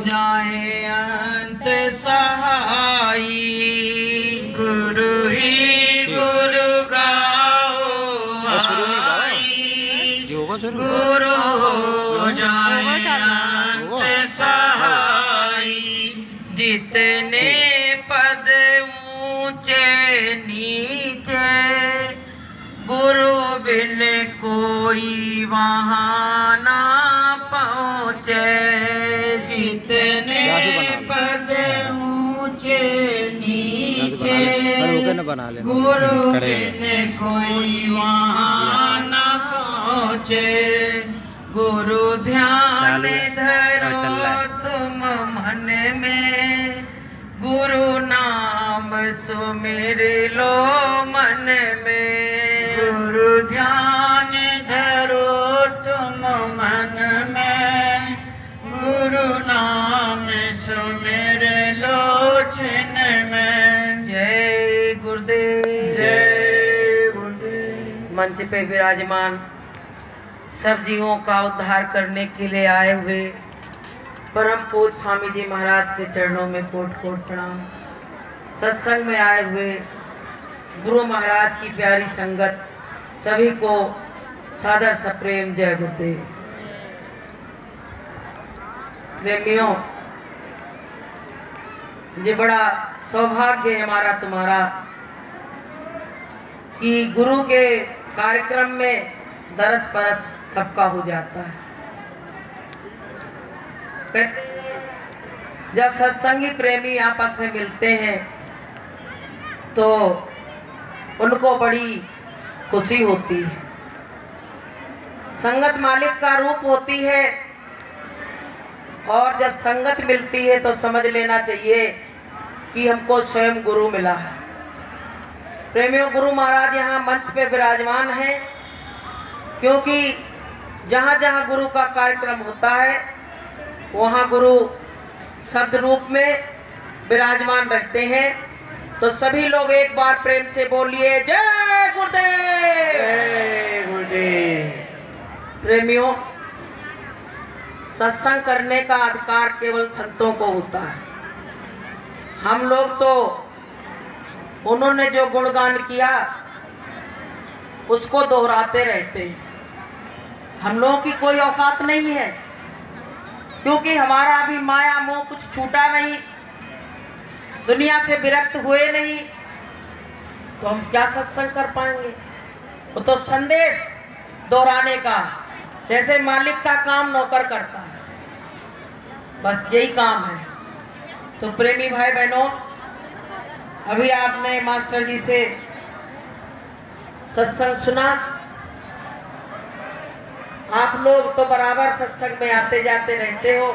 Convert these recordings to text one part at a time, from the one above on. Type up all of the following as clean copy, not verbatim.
जाए अंत सहाई। गुरु ही गुरु गाओ आई, गुरु हो जाए अंत सहाई। जितने पद ऊंचे नीचे, गुरु बिन कोई वहाँ ना पहुँचे। जितने पद ऊंचे नीचे, गुरु बिन कोई वहाँ ना पहुँचे। गुरु ध्यान धरो तुम मन में, गुरु नाम सुमिर लो मन में। गुरु ध्यान धरो तुम मन में, गुरु नाम सुमिर लो छिन में। जय गुरुदेव, जय गुरुदेव। मंच पे विराजमान सब जीवों का उद्धार करने के लिए आए हुए परम पूज्य स्वामी जी महाराज के चरणों में कोट कोट प्रणाम। सत्संग में आए हुए गुरु महाराज की प्यारी संगत, सभी को सादर सप्रेम जय गुरुदेव। प्रेमियों, ये बड़ा सौभाग्य है हमारा तुम्हारा कि गुरु के कार्यक्रम में दरस परस सबका हो जाता है। कहते हैं जब सत्संगी प्रेमी आपस में मिलते हैं तो उनको बड़ी खुशी होती है। संगत मालिक का रूप होती है और जब संगत मिलती है तो समझ लेना चाहिए कि हमको स्वयं गुरु मिला है। प्रेमियों, गुरु महाराज यहाँ मंच पे विराजमान हैं क्योंकि जहाँ जहाँ गुरु का कार्यक्रम होता है वहाँ गुरु शब्द रूप में विराजमान रहते हैं। तो सभी लोग एक बार प्रेम से बोलिए जय गुरुदेव, जय गुरुदेव। प्रेमियों, सत्संग करने का अधिकार केवल संतों को होता है। हम लोग तो उन्होंने जो गुणगान किया उसको दोहराते रहते हैं। हम लोगों की कोई औकात नहीं है क्योंकि हमारा अभी माया मोह कुछ छूटा नहीं, दुनिया से विरक्त हुए नहीं, तो हम क्या सत्संग कर पाएंगे। वो तो संदेश दोहराने का, जैसे मालिक का काम नौकर करता है, बस यही काम है। तो प्रेमी भाई बहनों, अभी आपने मास्टर जी से सत्संग सुना। आप लोग तो बराबर सत्संग में आते जाते रहते हो,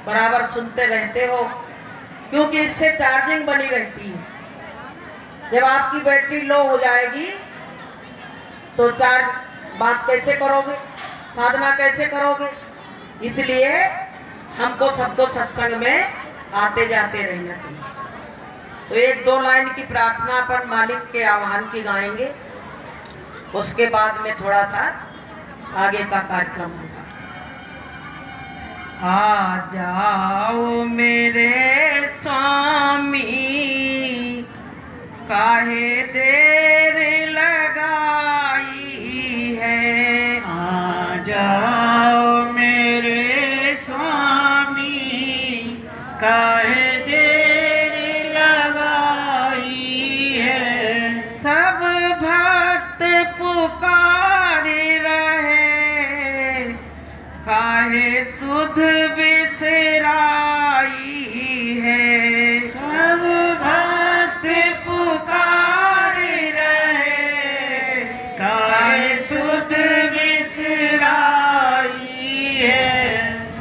बराबर सुनते रहते हो, क्योंकि इससे चार्जिंग बनी रहती है। जब आपकी बैटरी लो हो जाएगी तो चार्ज बात कैसे करोगे, साधना कैसे करोगे। इसलिए हमको सबको सत्संग में आते जाते रहना चाहिए। तो एक दो लाइन की प्रार्थना अपन मालिक के आह्वान की गाएंगे, उसके बाद में थोड़ा सा आगे का कार्यक्रम होगा। आ जाओ मेरे स्वामी, काहे देर लगाई है। आ जाओ मेरे स्वामी, काहे देर लगाई है। सब भक्त पुकार रहे, काहे सुध बिसराई है। सब भक्त पुकार रहे, काहे सुध बिसराई है।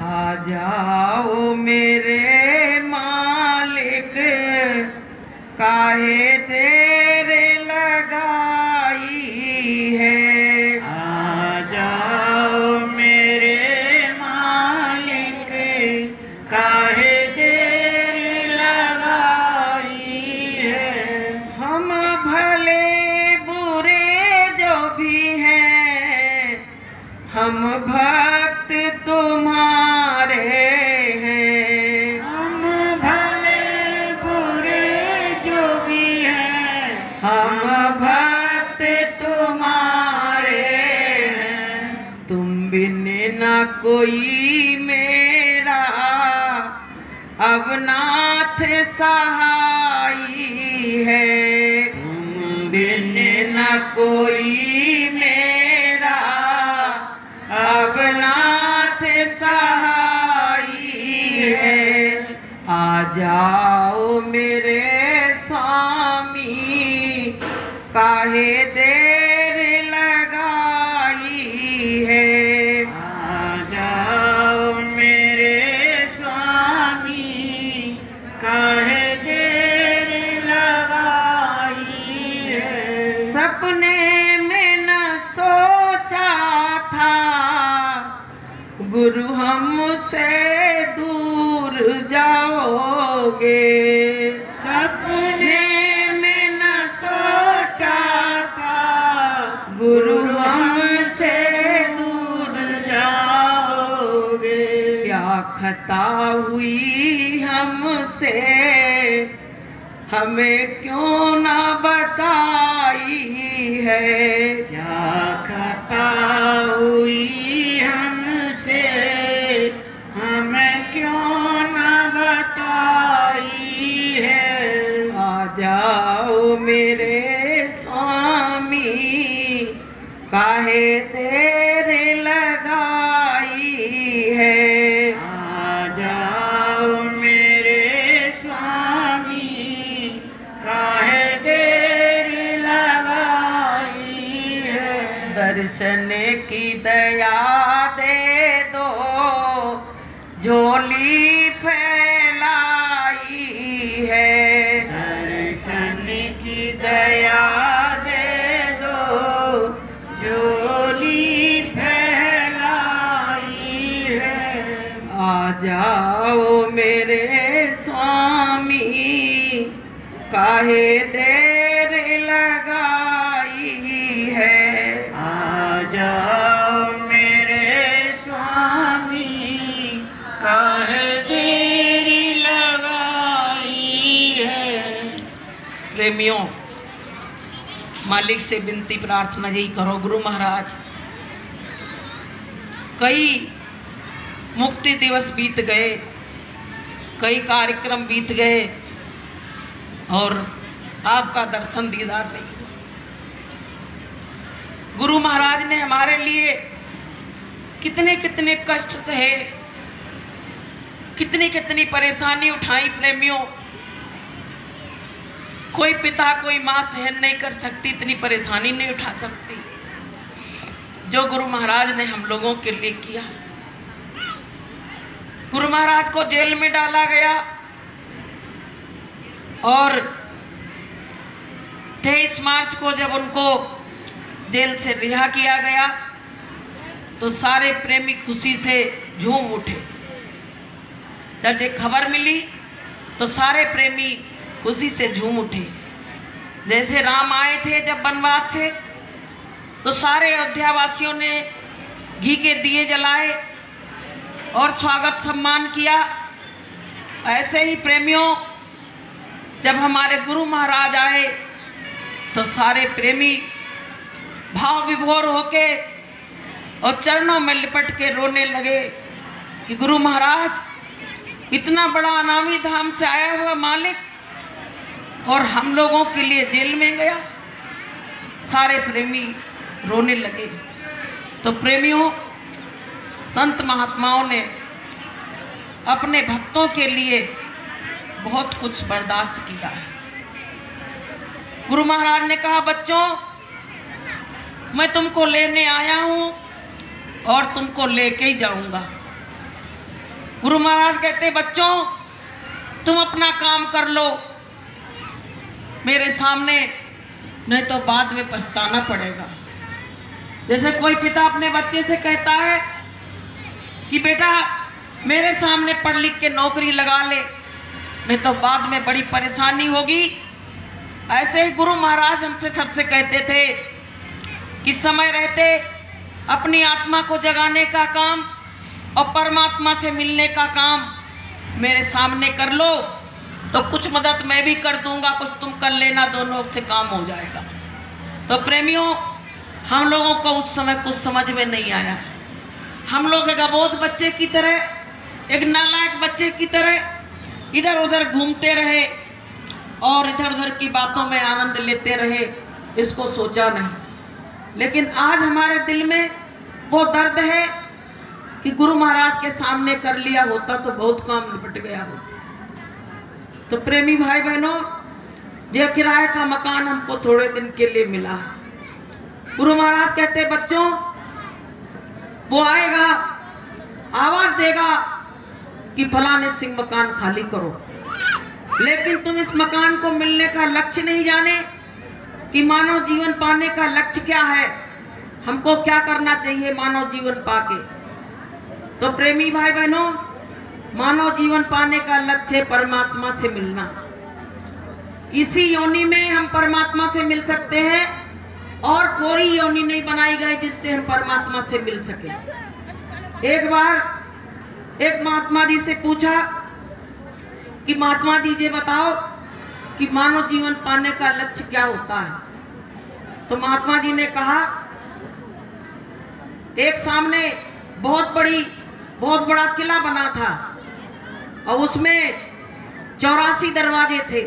आ जाओ मेरे मालिक, काहे देर लगाई है। आ जाओ मेरे मालिक, काहे देर लगाई है। हम भले बुरे जो भी हैं, हम भक्त तुम्हारे हैं। कोई मेरा, अब नाथ सहाई है। तुम बिन न कोई मेरा, अब नाथ सहाई है। आ जाओ मेरे स्वामी, काहे देर लगाई है। आ जाओ मेरे स्वामी, काहे देर लगाई है। सपने में न सोचा था, गुरु हमसे दूर जाओगे। सपने में न सोचा था, गुरु हमसे दूर जाओगे। क्या खता हुई हमसे, हमें क्यों न बताई है। क्या खता हुई हमसे, हमें क्यों न बताई है। आ जाओ मेरे स्वामी, काहे देर लगाई है। आ जाओ मेरे स्वामी, काहे देर लगाई है। दर्शन की दया दे दो, झोली फैलाई है। दर्शन की दया दे दो, झोली फैलाई है। आ जाओ मेरे स्वामी, काहे देर लगाई है। आ जाओ मेरे स्वामी, काहे देर लगाई है। प्रेमियों, मालिक से विनती प्रार्थना यही करो, गुरु महाराज कई मुक्ति दिवस बीत गए, कई कार्यक्रम बीत गए और आपका दर्शन दीदार नहीं। गुरु महाराज ने हमारे लिए कितने कितने कष्ट सहे, कितनी कितनी परेशानी उठाई। प्रेमियों, कोई पिता कोई माँ सहन नहीं कर सकती, इतनी परेशानी नहीं उठा सकती जो गुरु महाराज ने हम लोगों के लिए किया। गुरु महाराज को जेल में डाला गया और 23 मार्च को जब उनको जेल से रिहा किया गया तो सारे प्रेमी खुशी से झूम उठे। जब ये खबर मिली तो सारे प्रेमी खुशी से झूम उठे। जैसे राम आए थे जब वनवास से, तो सारे अयोध्यावासियों ने घी के दिए जलाए और स्वागत सम्मान किया। ऐसे ही प्रेमियों, जब हमारे गुरु महाराज आए तो सारे प्रेमी भाव विभोर होके और चरणों में लिपट के रोने लगे कि गुरु महाराज इतना बड़ा अनामी धाम से आया हुआ मालिक और हम लोगों के लिए जेल में गया। सारे प्रेमी रोने लगे। तो प्रेमियों, संत महात्माओं ने अपने भक्तों के लिए बहुत कुछ बर्दाश्त किया है। गुरु महाराज ने कहा, बच्चों मैं तुमको लेने आया हूँ और तुमको लेके ही जाऊंगा। गुरु महाराज कहते, बच्चों तुम अपना काम कर लो मेरे सामने, नहीं तो बाद में पछताना पड़ेगा। जैसे कोई पिता अपने बच्चे से कहता है कि बेटा मेरे सामने पढ़ लिख के नौकरी लगा ले, नहीं तो बाद में बड़ी परेशानी होगी। ऐसे ही गुरु महाराज हमसे सबसे कहते थे कि समय रहते अपनी आत्मा को जगाने का काम और परमात्मा से मिलने का काम मेरे सामने कर लो, तो कुछ मदद मैं भी कर दूंगा, कुछ तुम कर लेना, दोनों से काम हो जाएगा। तो प्रेमियों, हम लोगों को उस समय कुछ समझ में नहीं आया। हम लोग एक अबोध बच्चे की तरह, एक नालायक बच्चे की तरह इधर उधर घूमते रहे और इधर उधर की बातों में आनंद लेते रहे, इसको सोचा नहीं। लेकिन आज हमारे दिल में वो दर्द है कि गुरु महाराज के सामने कर लिया होता तो बहुत काम निपट गया होता। तो प्रेमी भाई बहनों, ये किराए का मकान हमको थोड़े दिन के लिए मिला है। गुरु महाराज कहते बच्चों, वो आएगा, आवाज देगा कि फलाने सिंह मकान खाली करो, लेकिन तुम इस मकान को मिलने का लक्ष्य नहीं जाने कि मानव जीवन पाने का लक्ष्य क्या है, हमको क्या करना चाहिए मानव जीवन पाके। तो प्रेमी भाई बहनों, मानव जीवन पाने का लक्ष्य है परमात्मा से मिलना। इसी योनि में हम परमात्मा से मिल सकते हैं और कोई योनि नहीं बनाई गई जिससे हम परमात्मा से मिल सके। एक बार एक महात्मा जी से पूछा कि महात्मा जी ये बताओ कि मानव जीवन पाने का लक्ष्य क्या होता है। तो महात्मा जी ने कहा, एक सामने बहुत बड़ा किला बना था और उसमें 84 दरवाजे थे।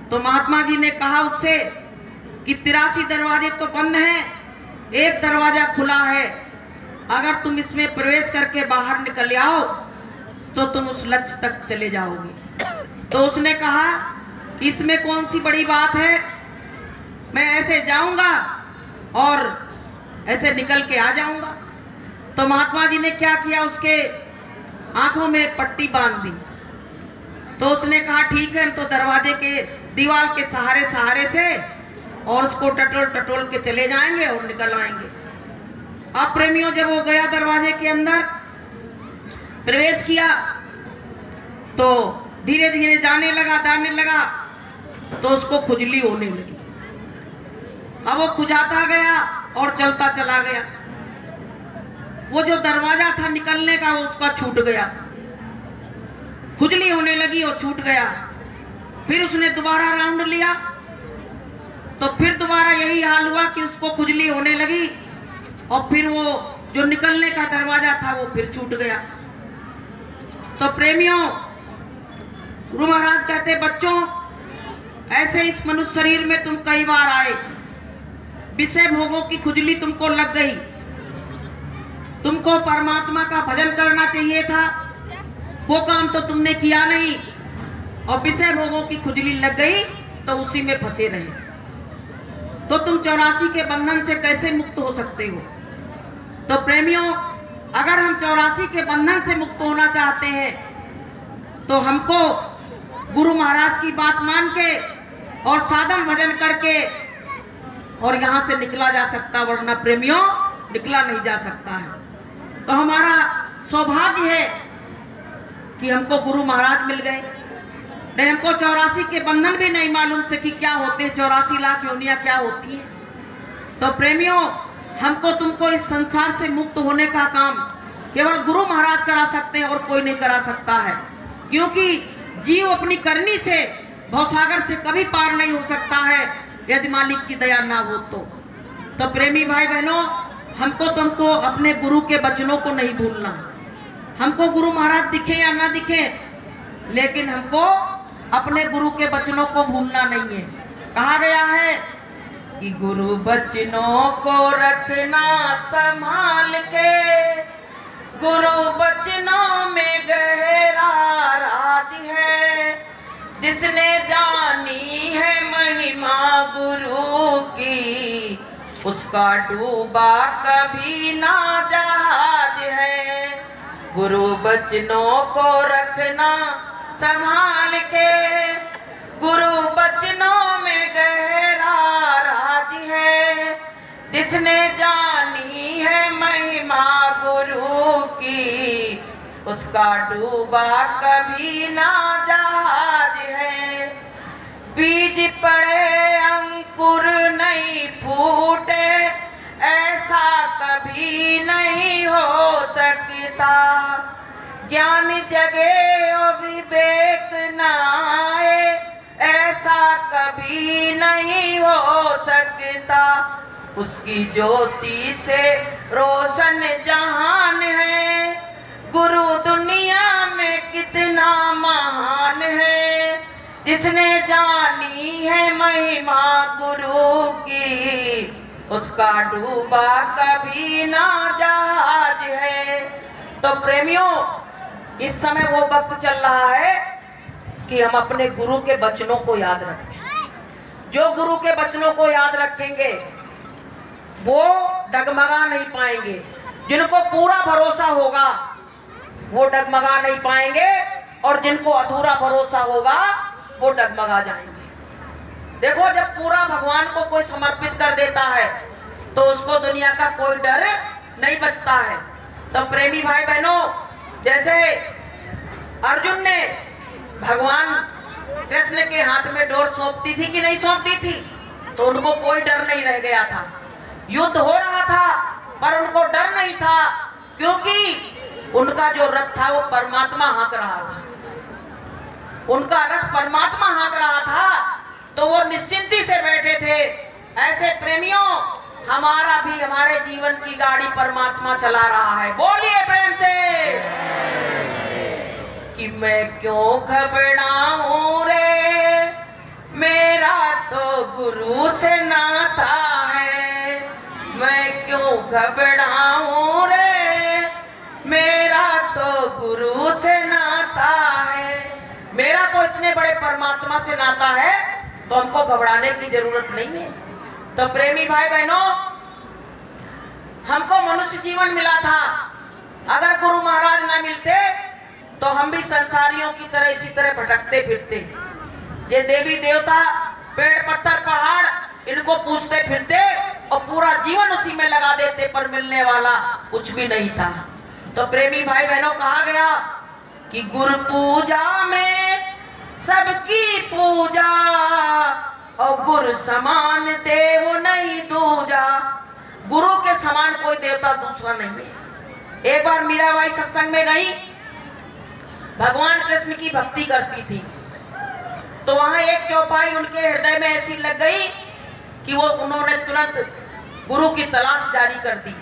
तो महात्मा जी ने कहा उससे कि 83 दरवाजे तो बंद हैं, एक दरवाजा खुला है, अगर तुम इसमें प्रवेश करके बाहर निकल आओ तो तुम उस लक्ष्य तक चले जाओगे। तो उसने कहा कि इसमें कौन सी बड़ी बात है, मैं ऐसे जाऊंगा और ऐसे निकल के आ जाऊंगा। तो महात्मा जी ने क्या किया, उसके आंखों में पट्टी बांध दी। तो उसने कहा ठीक है, तो दरवाजे के दीवार के सहारे से और उसको टटोल के चले जाएंगे और निकल आएंगे। अब प्रेमियों, जब वो गया दरवाजे के अंदर प्रवेश किया तो धीरे धीरे जाने लगा तो उसको खुजली होने लगी। अब वो खुजाता गया और चलता चला गया। वो जो दरवाजा था निकलने का वो उसका छूट गया, खुजली होने लगी और छूट गया। फिर उसने दोबारा राउंड लिया तो फिर दोबारा यही हाल हुआ कि उसको खुजली होने लगी और फिर वो जो निकलने का दरवाजा था वो फिर छूट गया। तो प्रेमियों, गुरु महाराज कहते बच्चों, ऐसे इस मनुष्य शरीर में तुम कई बार आए, विषय भोगों की खुजली तुमको लग गई, तुमको परमात्मा का भजन करना चाहिए था, वो काम तो तुमने किया नहीं और विषय भोगों की खुजली लग गई तो उसी में फंसे रहे। तो तुम 84 के बंधन से कैसे मुक्त हो सकते हो। तो प्रेमियों, अगर हम 84 के बंधन से मुक्त होना चाहते हैं तो हमको गुरु महाराज की बात मान के और साधन भजन करके और यहाँ से निकला जा सकता, वरना प्रेमियों निकला नहीं जा सकता है। तो हमारा सौभाग्य है कि हमको गुरु महाराज मिल गए। नहीं, हमको 84 के बंधन भी नहीं मालूम थे कि क्या होते हैं, 84 लाख योनियां क्या होती है। तो प्रेमियों, हमको तुमको इस संसार से मुक्त होने का काम केवल गुरु महाराज करा सकते हैं और कोई नहीं करा सकता है, क्योंकि जीव अपनी करनी से भवसागर से कभी पार नहीं हो सकता है यदि मालिक की दया ना हो तो प्रेमी भाई बहनों, हमको तुमको अपने गुरु के वचनों को नहीं भूलना। हमको गुरु महाराज दिखे या ना दिखे, लेकिन हमको अपने गुरु के वचनों को भूलना नहीं है। कहा गया है कि गुरु वचनों को रखना संभाल के, गुरु वचनों में गहरा राज है, जिसने जानी है महिमा गुरु की, उसका डूबा कभी ना जहाज है। गुरु वचनों को रखना संभाल के, गुरु वचनों में गहरा राज है, जिसने जानी है महिमा गुरु की, उसका डूबा कभी ना जहाज है। बीज पड़े अंकुर नहीं फूटे, ऐसा कभी नहीं हो सकता, ज्ञान जगे और विवेक न आए, ऐसा कभी नहीं हो सकता, उसकी ज्योति से रोशन जहान है, गुरु दुनिया में कितना महान है। जिसने जानी है महिमा गुरु की, उसका डूबा कभी ना जहाज है। तो प्रेमियों, इस समय वो वक्त चल रहा है कि हम अपने गुरु के वचनों को याद रखें। जो गुरु के वचनों को याद रखेंगे वो डगमगा नहीं पाएंगे। जिनको पूरा भरोसा होगा वो डगमगा नहीं पाएंगे, और जिनको अधूरा भरोसा होगा वो डगमगा जाएंगे। देखो, जब पूरा भगवान को कोई समर्पित कर देता है तो उसको दुनिया का कोई डर नहीं बचता है। तो प्रेमी भाई बहनों, जैसे अर्जुन ने भगवान कृष्ण के हाथ में डोर सौंपती थी कि नहीं सौंपती थी, तो उनको कोई डर नहीं रह गया था। युद्ध हो रहा था पर उनको डर नहीं था, क्योंकि उनका जो रथ था वो परमात्मा हाँक रहा था। उनका रथ परमात्मा हाँक रहा था, तो वो निश्चिंती से बैठे थे। ऐसे प्रेमियों, हमारा भी हमारे जीवन की गाड़ी परमात्मा चला रहा है। बोलिए प्रेम से कि मैं क्यों घबराऊं रे, मेरा तो गुरु से नाता है। मैं क्यों घबराऊं रे, मेरा तो गुरु से नाता है। मेरा तो इतने बड़े परमात्मा से नाता है, तो हमको घबराने की जरूरत नहीं है। तो प्रेमी भाई बहनों, हमको मनुष्य जीवन मिला था। अगर गुरु महाराज ना मिलते तो हम भी संसारियों की तरह इसी तरह भटकते फिरते। ये देवी देवता, पेड़ पत्थर पहाड़, इनको पूछते फिरते और पूरा जीवन उसी में लगा देते, पर मिलने वाला कुछ भी नहीं था। तो प्रेमी भाई बहनों, कहा गया कि गुरु पूजा में सबकी पूजा, और गुरु समान देव नहीं दूजा। गुरु के समान कोई देवता दूसरा नहीं है। एक बार मीराबाई सत्संग में गई, भगवान कृष्ण की भक्ति करती थी, तो वहां एक चौपाई उनके हृदय में ऐसी लग गई कि वो उन्होंने तुरंत गुरु की तलाश जारी कर दी।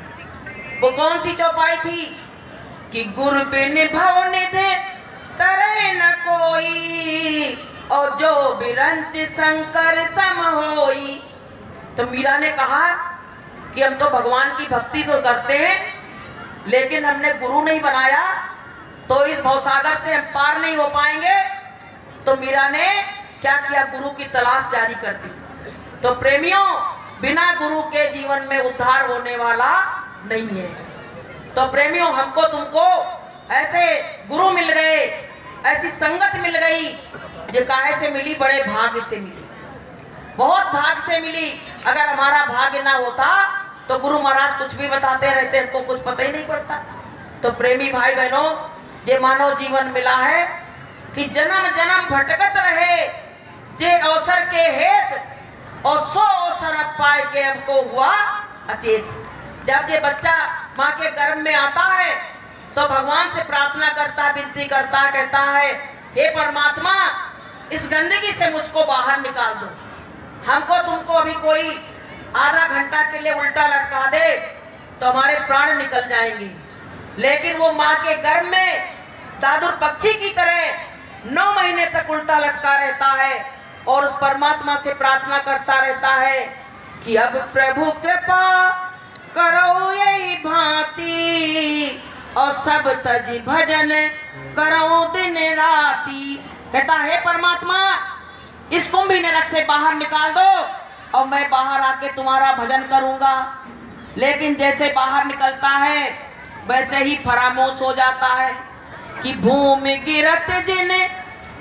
वो कौन सी चौपाई थी कि गुरु बिन भव निधि तरे न कोई, और जो बिरंच शंकर सम होई। तो मीरा ने कहा कि हम तो भगवान की भक्ति तो करते हैं, लेकिन हमने गुरु नहीं बनाया तो इस भवसागर से हम पार नहीं हो पाएंगे। तो मीरा ने क्या किया, गुरु की तलाश जारी कर दी। तो प्रेमियों, बिना गुरु के जीवन में उद्धार होने वाला नहीं है। तो प्रेमियों, हमको तुमको ऐसे गुरु मिल गए, ऐसी संगत मिल गई, जो काहे से मिली, बड़े भाग्य से मिली, बहुत भाग्य से मिली। अगर हमारा भाग्य ना होता तो गुरु महाराज कुछ भी बताते रहते, हमको कुछ पता ही नहीं पड़ता। तो प्रेमी भाई बहनों, ये मानव जीवन मिला है कि जन्म जन्म भटकत रहे, जे अवसर के हेत और सो अवसर अब पाए के हमको हुआ अचेत। जब ये बच्चा माँ के गर्भ में आता है तो भगवान से प्रार्थना करता, विनती करता, कहता है, हे परमात्मा, इस गंदगी से मुझको बाहर निकाल दो। हमको तुमको अभी कोई आधा घंटा के लिए उल्टा लटका दे तो हमारे प्राण निकल जाएंगे। लेकिन वो माँ के गर्भ में दादुर पक्षी की तरह 9 महीने तक उल्टा लटका रहता है और उस परमात्मा से प्रार्थना करता रहता है कि अब प्रभु कृपा करो यही भांति, और सब तज भजन करो दिन राती। कहता है, परमात्मा, इस कुंभी नरक से बाहर निकाल दो और मैं बाहर आके तुम्हारा भजन करूंगा। लेकिन जैसे बाहर निकलता है वैसे ही फरामोश हो जाता है कि भूमि गिरत जिन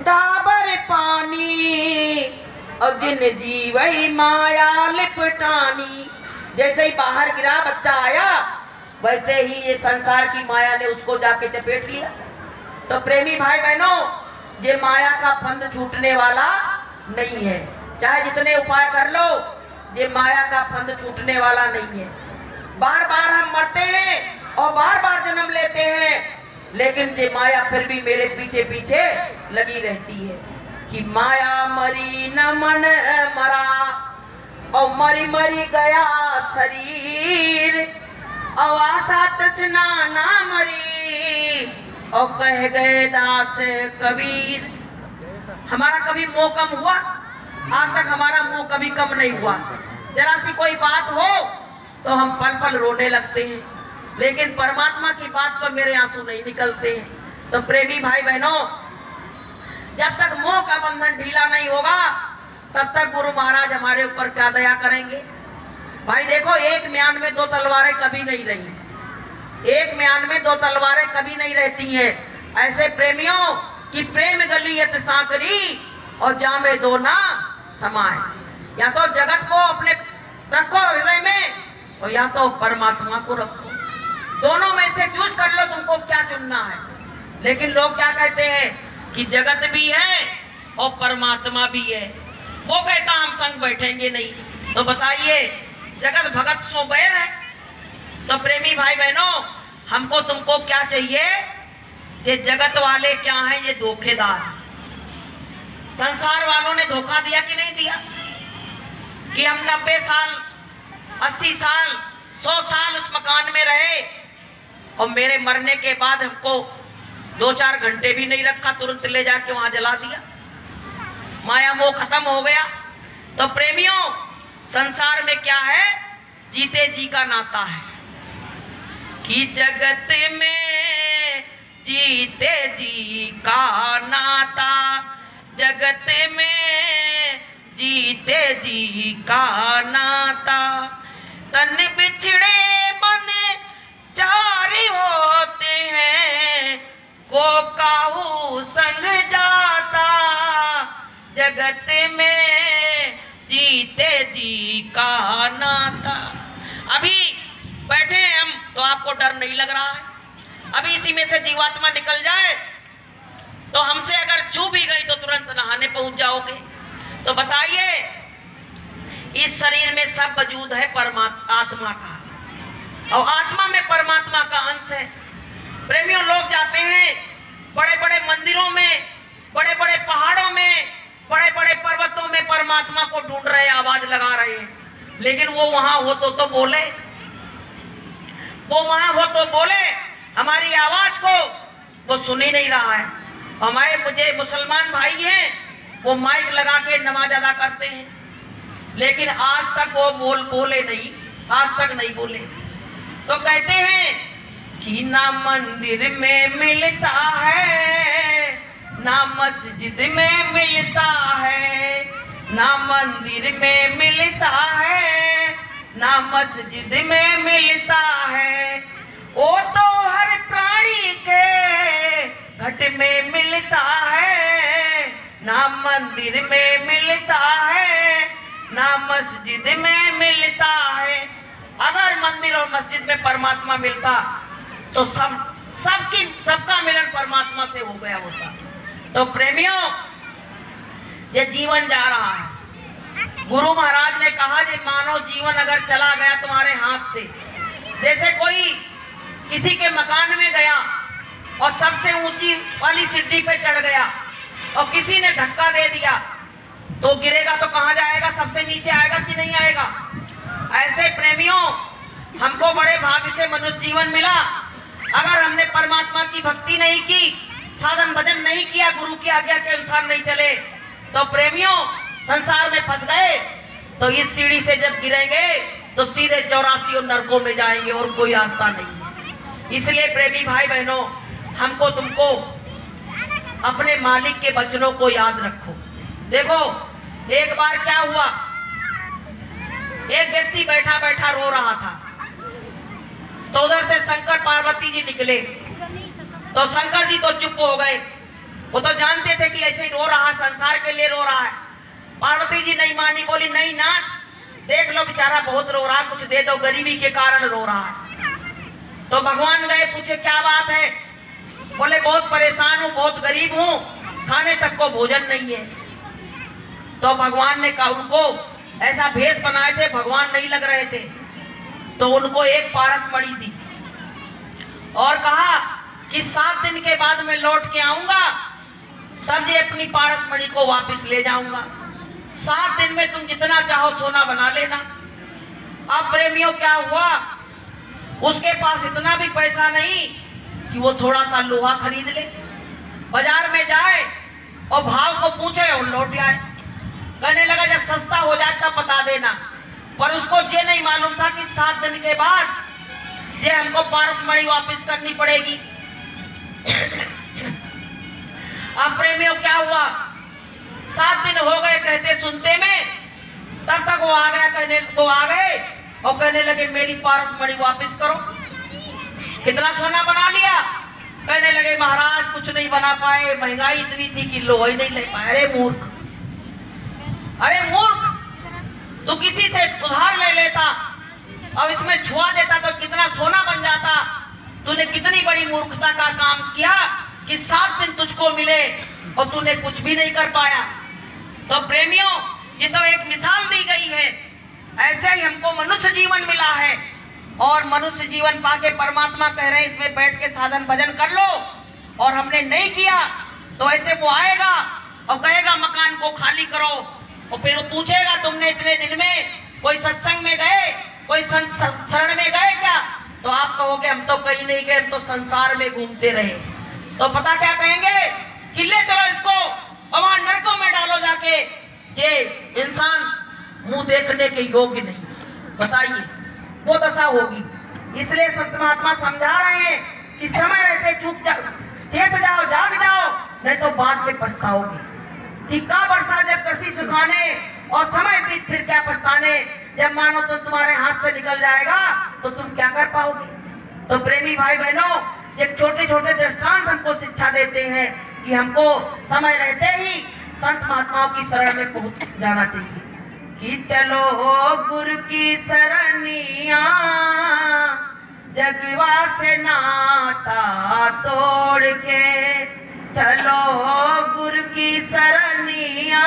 डाबर पानी, और जिन जीवई माया लिपटानी। जैसे ही बाहर गिरा, बच्चा आया, वैसे ही ये संसार की माया ने उसको जाके चपेट लिया। तो प्रेमी भाई बहनों, ये माया का फंद छूटने वाला नहीं है। चाहे जितने उपाय कर लो, ये माया का फंद छूटने वाला नहीं है। बार बार हम मरते हैं और बार बार जन्म लेते हैं, लेकिन ये माया फिर भी मेरे पीछे पीछे लगी रहती है कि माया मरी न मन मरा, और मरी मरी गया शरीर। और आशा तृष्णा ना मरी, और कह गए दास कबीर। हमारा कभी मोह कम हुआ? आज तक हमारा मोह कभी कम नहीं हुआ। जरा सी कोई बात हो तो हम पल पल रोने लगते हैं, लेकिन परमात्मा की बात पर मेरे आंसू नहीं निकलते हैं। तो प्रेमी भाई बहनों, जब तक मोह का बंधन ढीला नहीं होगा तब तक गुरु महाराज हमारे ऊपर क्या दया करेंगे। भाई देखो, एक म्यान में दो तलवारें कभी नहीं रही, एक म्यान में दो तलवारें कभी नहीं रहती हैं। ऐसे प्रेमियों की प्रेम गलियत सांकरी और जामे दो ना समाए। या तो जगत को अपने रखो हृदय में, और या तो परमात्मा को रखो। दोनों में से चूज कर लो, तुमको क्या चुनना है। लेकिन लोग क्या कहते हैं कि जगत भी है और परमात्मा भी है। वो कहता हम संग बैठेंगे नहीं। तो बताइए, जगत भगत सो बैर है। तो प्रेमी भाई बहनों, हमको तुमको क्या चाहिए? ये जगत वाले क्या हैं? ये धोखेदार। संसार वालों ने धोखा दिया कि नहीं दिया? कि हम 90 साल 80 साल 100 साल उस मकान में रहे और मेरे मरने के बाद हमको 2-4 घंटे भी नहीं रखा, तुरंत ले जाके वहां जला दिया। माया मोह खत्म हो गया। तो प्रेमियों, संसार में क्या है? जीते जी का नाता है कि जगत में जीते जी का नाता, जगत में जीते जी का नाता। तन बिछड़े मन चारी होते हैं, को काहू संग जाता, जगत में जीते जी का नाता। अभी बैठे हैं हम तो आपको डर नहीं लग रहा है। अभी इसी में से जीवात्मा निकल जाए तो हमसे अगर छू भी गई तो तुरंत नहाने पहुंच जाओगे। तो बताइए, इस शरीर में सब वजूद है आत्मा का, और आत्मा में परमात्मा का अंश है। प्रेमियों, लोग जाते हैं बड़े बड़े मंदिरों में, बड़े बड़े पहाड़ों में, बड़े बड़े पर्वतों में परमात्मा को ढूंढ रहे, आवाज लगा रहे हैं, लेकिन वो वहां हो तो बोले, वो वहां हो तो बोले। हमारी आवाज को वो सुन ही नहीं रहा है। हमारे मुझे मुसलमान भाई हैं, वो माइक लगा के नमाज अदा करते हैं, लेकिन आज तक वो बोले नहीं, आज तक नहीं बोले। तो कहते हैं कि ना मंदिर में मिलता है, ना मस्जिद में मिलता है, ना मंदिर में मिलता है, ना मस्जिद में मिलता है। वो तो हर प्राणी के घट में मिलता है, ना मंदिर में मिलता है, ना मस्जिद में मिलता है। अगर मंदिर और मस्जिद में परमात्मा मिलता तो सबका मिलन परमात्मा से हो गया होता। तो प्रेमियों, ये जीवन जा रहा है। गुरु महाराज ने कहा, ये मानव जीवन अगर चला गया तुम्हारे हाथ से, जैसे कोई किसी के मकान में गया और सबसे ऊंची वाली सीढ़ी पे चढ़ गया और किसी ने धक्का दे दिया, तो गिरेगा तो कहाँ जाएगा? सबसे नीचे आएगा कि नहीं आएगा? ऐसे प्रेमियों, हमको बड़े भाग्य से मनुष्य जीवन मिला। अगर हमने परमात्मा की भक्ति नहीं की, साधन भजन नहीं किया, गुरु की आज्ञा के अनुसार नहीं चले, तो प्रेमियों संसार में फंस गए। तो इस सीढ़ी से जब गिरेंगे तो सीधे 84 नरकों में जाएंगे और कोई रास्ता नहीं है। इसलिए प्रेमी भाई बहनों, हमको तुमको अपने मालिक के वचनों को याद रखो। देखो, एक बार क्या हुआ, एक व्यक्ति बैठा बैठा रो रहा था, तो उधर से शंकर पार्वती जी निकले। तो शंकर जी तो चुप हो गए, वो तो जानते थे कि ऐसे ही रो रहा है, संसार के लिए रो रहा है। पार्वती जी नहीं मानी, बोली नहीं नाथ, देख लो बेचारा बहुत रो रहा है, कुछ दे दो, गरीबी के कारण रो रहा है। तो भगवान गए, पूछे क्या बात है? बोले बहुत परेशान हूँ, बहुत गरीब हूँ, खाने तक को भोजन नहीं है। तो भगवान ने कहा, उनको ऐसा भेष बनाए थे, भगवान नहीं लग रहे थे, तो उनको एक पारस मणि दी और कहा कि 7 दिन के बाद मैं लौट के आऊंगा, तब ये अपनी पारस मणि को वापस ले जाऊंगा। 7 दिन में तुम जितना चाहो सोना बना लेना। अब प्रेमियों क्या हुआ, उसके पास इतना भी पैसा नहीं कि वो थोड़ा सा लोहा खरीद ले, बाजार में जाए और भाव को पूछे और लौट आए। कहने लगा जब सस्ता हो जाए तब बता देना। पर उसको ये नहीं मालूम था कि 7 दिन के बाद ये हमको पारस मणि वापस करनी पड़ेगी। अब प्रेमियों क्या हुआ, 7 दिन हो गए कहते सुनते में, तब तक वो आ गए और कहने लगे मेरी पारस मणि वापस करो। कितना सोना बना लिया? कहने लगे महाराज कुछ नहीं बना पाए, महंगाई इतनी थी कि लोहा ही नहीं ले पाए। अरे मूर्ख, तू किसी से उधार ले लेता और इसमें छुआ देता तो कितना सोना बन जाता। तूने कितनी बड़ी मूर्खता का काम किया कि 7 दिन तुझको मिले और तूने कुछ भी नहीं कर पाया। तो प्रेमियों, ये तो एक मिसाल दी गई है। ऐसे ही हमको मनुष्य जीवन मिला है और मनुष्य जीवन पाके परमात्मा कह रहे हैं इसमें बैठ के साधन भजन कर लो, और हमने नहीं किया तो ऐसे वो आएगा और कहेगा मकान को खाली करो, और फिर वो पूछेगा तुमने इतने दिन में कोई सत्संग में गए, कोई शरण में गए क्या? तो आप कहोगे हम तो कहीं नहीं गए, हम तो संसार में घूमते रहे। तो पता क्या कहेंगे कि ले चलो इसको और वहां नरकों में डालो जाके, ये इंसान मुंह देखने के योग्य नहीं। बताइए वो दशा होगी। इसलिए संत महात्मा समझा रहे हैं कि समय रहते चूक जाओ, चेत जाओ, जाग जाओ, नहीं तो बाद में पछताओगे। कि का वर्षा जब कृषि सुखाने और समय बीत फिर क्या पछताने। जब मानो तो तुम्हारे हाथ से निकल जाएगा तो तुम क्या कर पाओगे। तो प्रेमी भाई बहनों, एक छोटे छोटे दृष्टांत हमको शिक्षा देते हैं कि हमको समय रहते ही संत महात्माओं की शरण में पहुंच जाना चाहिए। कि चलो गुरु की सरनिया, जगवा से नाता तोड़ के, चलो गुरु की सरनिया,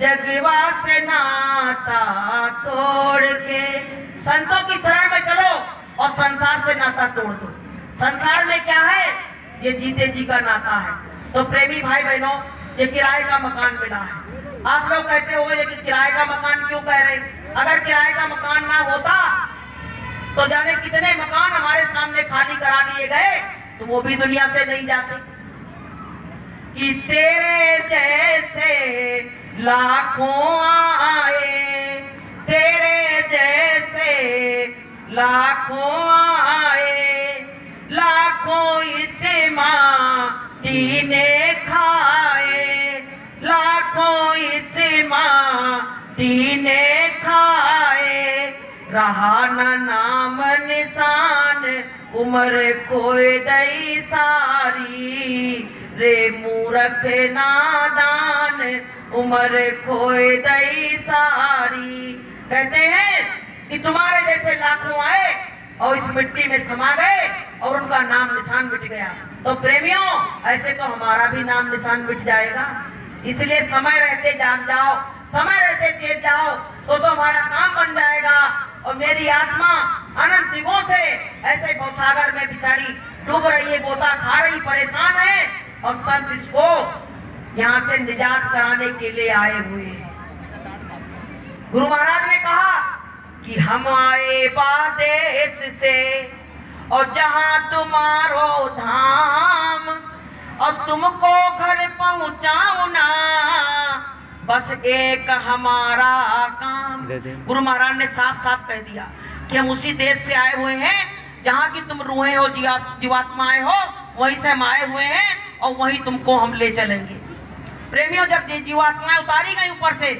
जगवा से नाता तोड़ के। संतों की शरण में चलो और संसार से नाता तोड़ दो। संसार में क्या है? ये जीते जी का नाता है। तो प्रेमी भाई बहनों, ये किराए का मकान मिला है। आप लोग कहते होंगे लेकिन किराए का मकान क्यों कह रहे? अगर किराए का मकान ना होता तो जाने कितने मकान हमारे सामने खाली करा लिए गए, तो वो भी दुनिया से नहीं जाते। कि तेरे जैसे लाखों आए, तेरे जैसे लाखों आए, लाखों इस माटी ने खाए, लाखों इस माटी ने खाए, रहा न नाम निशान, उम्र खोए दई सारी, रे मूर्ख नादान, उम्र खोए दई सारी। कहते हैं कि तुम्हारे जैसे लाखों आए और इस मिट्टी में समा गए और उनका नाम निशान मिट गया। तो प्रेमियों, ऐसे तो हमारा भी नाम निशान मिट जाएगा। इसलिए समय रहते जाग जाओ, समय रहते चेत जाओ, तो हमारा काम बन जाएगा। और मेरी आत्मा अनंत युगों से ऐसे भवसागर में बिचारी डूब रही है, गोता खा रही, परेशान है, और संत इसको यहाँ से निजात कराने के लिए आए हुए हैं। गुरु महाराज ने कहा कि हम आए बादेश से और जहाँ तुम्हारो धाम, और तुमको घर पहुँचाऊं ना, बस एक हमारा काम। गुरु महाराज ने साफ साफ कह दिया कि हम उसी देश से आए हुए हैं जहाँ की तुम रूहें हो, जीवात्माएं हो, वहीं से हम आए हुए हैं और वहीं तुमको हम ले चलेंगे। प्रेमियों, जब जीवात्माएं उतारी गई ऊपर से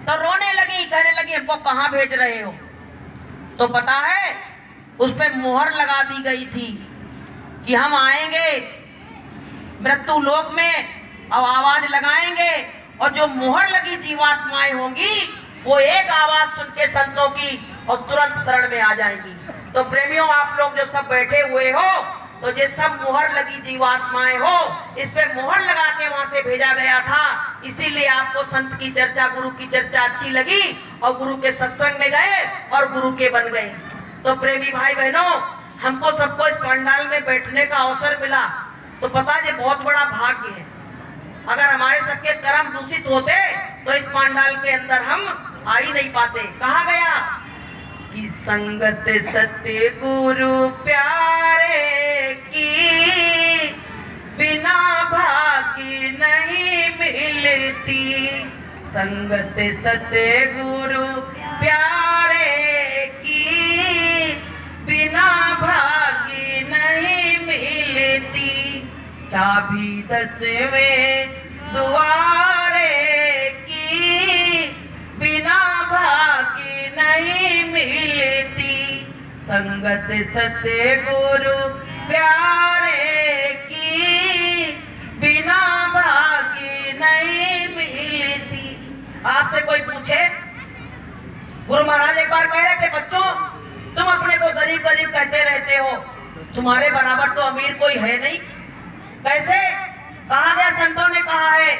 तो रोने लगी, कहने लगी हमको कहाँ भेज रहे हो? तो पता है उस पर मुहर लगा दी गई थी कि हम आएंगे मृत्यु लोक में और आवाज लगाएंगे, और जो मुहर लगी जीवात्माएं होंगी वो एक आवाज सुन के संतों की और तुरंत शरण में आ जाएंगी। तो प्रेमियों, आप लोग जो सब बैठे हुए हो, तो ये सब मुहर लगी जीवात्माएं हो, इस पे मुहर लगा के वहां से भेजा गया था। इसीलिए आपको संत की चर्चा, गुरु की चर्चा अच्छी लगी और गुरु के सत्संग में गए और गुरु के बन गए। तो प्रेमी भाई बहनों, हमको सबको इस पंडाल में बैठने का अवसर मिला, तो पता ये बहुत बड़ा भाग्य है। अगर हमारे सबके कर्म दूषित होते तो इस पंडाल के अंदर हम आ ही नहीं पाते। कहा गया कि संगत सत्य गुरु प्यारे की बिना भागी नहीं मिलती। संगत सत्य गुरु प्यारे की बिना भागी नहीं मिलती। चाबी 10वें द्वारे की बिना भागी नहीं मिलती। संगत सत्य गुरु प्यारे की बिना भागी नहीं मिलती। आपसे कोई पूछे, गुरु महाराज एक बार कह रहे थे, बच्चों तुम अपने को गरीब गरीब कहते रहते हो, तुम्हारे बराबर तो अमीर कोई है नहीं। कैसे? कहा गया, संतों ने कहा है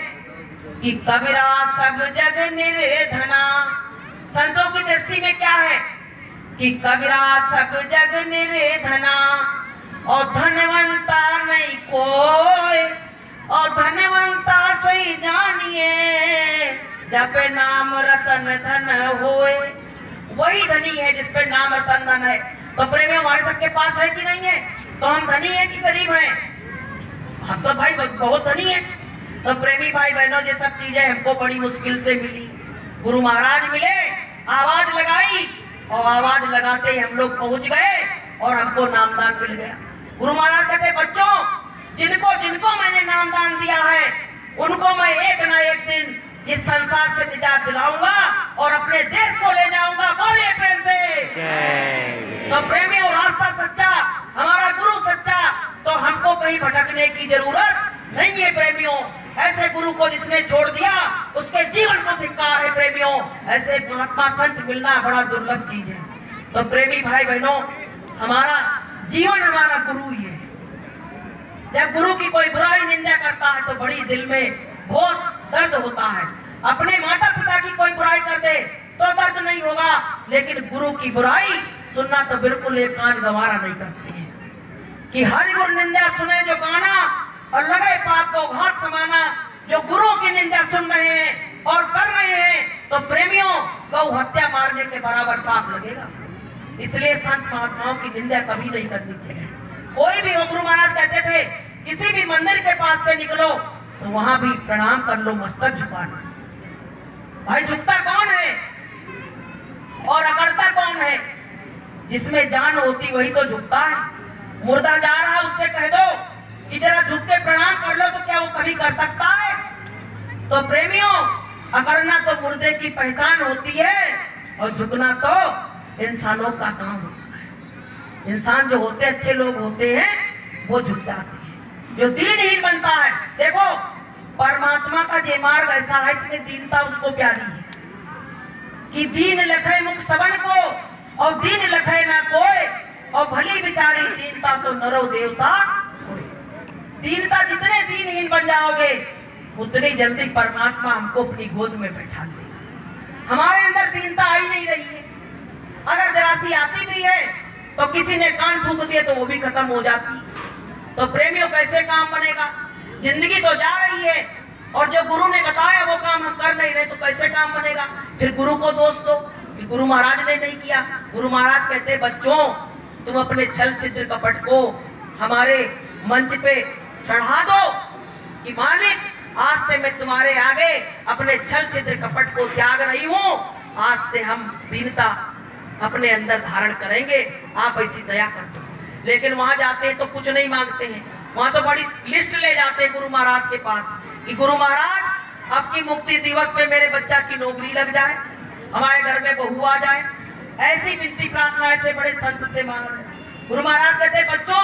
कि कबीरा सब जग निर्धना। संतों की दृष्टि में क्या है कि कबीरा सब जग निर्धना और धनवंता नहीं कोई, और धनवंता सोई जानिए जब पे नाम रतन धन होए। वही धनी है जिस पे नाम रतन धन है। तो प्रेमी हमारे सबके पास है कि नहीं है? तो हम धनी है कि गरीब हैं? हम तो भाई बहुत धनी है। तो प्रेमी भाई बहनों, ये सब चीजें हमको बड़ी मुश्किल से मिली। गुरु महाराज मिले, आवाज लगाई, और आवाज लगाते ही हम लोग पहुंच गए और हमको नामदान मिल गया। गुरु महाराज कहते, बच्चों जिनको जिनको मैंने नामदान दिया है उनको मैं एक ना एक दिन इस संसार से निजात दिलाऊंगा और अपने देश को ले जाऊंगा। बोलिए प्रेम से। तो प्रेमी, और रास्ता सच्चा, हमारा गुरु सच्चा, तो हमको कहीं भटकने की जरूरत नहीं है प्रेमियों। ऐसे गुरु को जिसने छोड़ दिया उसके जीवन को धिक्कार है प्रेमियों। ऐसे महात्मा संत मिलना बड़ा दुर्लभ चीज है। तो प्रेमी भाई बहनों, हमारा जीवन हमारा गुरु ही है। जब गुरु की कोई बुराई निंदा करता है तो बड़ी दिल में बहुत दर्द होता है। अपने माता पिता की कोई बुराई कर दे तो दर्द नहीं होगा, लेकिन गुरु की बुराई सुनना तो बिल्कुल एक कान गवारा नहीं करती है। कि हरि गुरु निंदा सुने जो काना और लगे पाप को घात समाना। जो गुरु की निंदा सुन रहे हैं और कर रहे हैं तो प्रेमियों, गौ हत्या मारने के बराबर पाप लगेगा। इसलिए संत महात्माओं की निंदा कभी नहीं करनी चाहिए। कोई भी हो, गुरु महाराज कहते थे किसी भी मंदिर के पास से निकलो तो वहां भी प्रणाम कर लो, मस्तक झुकाना। भाई झुकता कौन है और अकड़ता कौन है? जिसमें जान होती वही तो झुकता है। मुर्दा जा रहा उससे कह दो कि जरा झुक के प्रणाम कर लो, तो क्या वो कभी कर सकता है? तो प्रेमियों, अकड़ना तो मुर्दे की पहचान होती है और झुकना तो इंसानों का काम होता है। इंसान जो होते अच्छे लोग होते हैं वो झुक जाते हैं। जो दीनहीन बनता है, देखो परमात्मा का जे मार्ग ऐसा है, इसमें दीनता उसको प्यारी है कि दीन लखे मुख सबन को और दीन लखे ना कोई, और भली बिचारी दीनता तो नरो देवता होए। दीनता जितने दीनहीन बन जाओगे उतनी जल्दी परमात्मा हमको अपनी गोद में बैठा लेगा। हमारे अंदर दीनता आई नहीं रही है। अगर जरा सी आती भी है तो किसी ने कान फूंक दिए तो वो भी खत्म हो जाती। तो प्रेमियों, कैसे काम बनेगा? जिंदगी तो जा रही है और जो गुरु ने बताया वो काम हम कर नहीं रहे, तो कैसे काम बनेगा? फिर गुरु को दोष दो कि गुरु महाराज ने नहीं किया। गुरु महाराज कहते, बच्चों तुम अपने छल छिद्र कपट को हमारे मंच पे चढ़ा दो कि मालिक आज से मैं तुम्हारे आगे अपने छल छिद्र कपट को त्याग रही हूँ। आज से हम दीनता अपने अंदर धारण करेंगे, आप ऐसी दया कर दो। लेकिन वहां जाते हैं तो कुछ नहीं मांगते हैं, वहां तो बड़ी लिस्ट ले जाते हैं गुरु महाराज के पास कि गुरु महाराज आपकी मुक्ति दिवस पे मेरे बच्चा की नौकरी लग जाए, हमारे घर में बहू आ जाए। ऐसी विनती प्रार्थना ऐसे बड़े संत से मांग रहे। गुरु महाराज कहते, बच्चों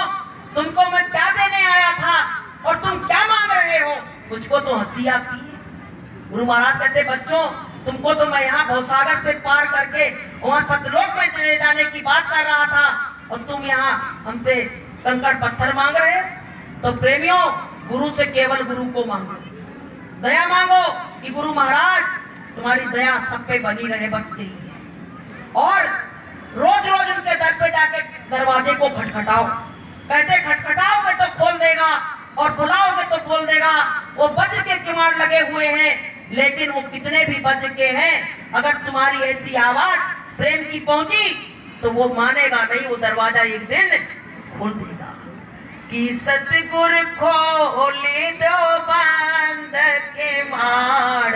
तुमको मैं क्या देने आया था और तुम क्या मांग रहे हो? मुझको तो हंसी आती है। गुरु महाराज कहते, बच्चों तुमको तो मैं यहाँ भवसागर से पार करके वहाँ सतलोक में चले जाने की बात कर रहा था और तुम यहाँ हमसे कंकड़ पत्थर मांग रहे हो। तो प्रेमियों, गुरु से केवल गुरु को मांगो, दया मांगो कि गुरु महाराज तुम्हारी दया सब पे बनी रहे, बस यही है। और रोज रोज उनके दर पे जाके दरवाजे को खटखटाओ। कहते खटखटाओगे तो खोल देगा और बुलाओगे तो बोल देगा। वो वज्र के किवाड़ लगे हुए हैं, लेकिन वो कितने भी वज्र के हैं, अगर तुम्हारी ऐसी आवाज प्रेम की पहुंची तो वो मानेगा नहीं, वो दरवाजा एक दिन खोल देगा। कि सतगुर खोले दो बंद के माड़,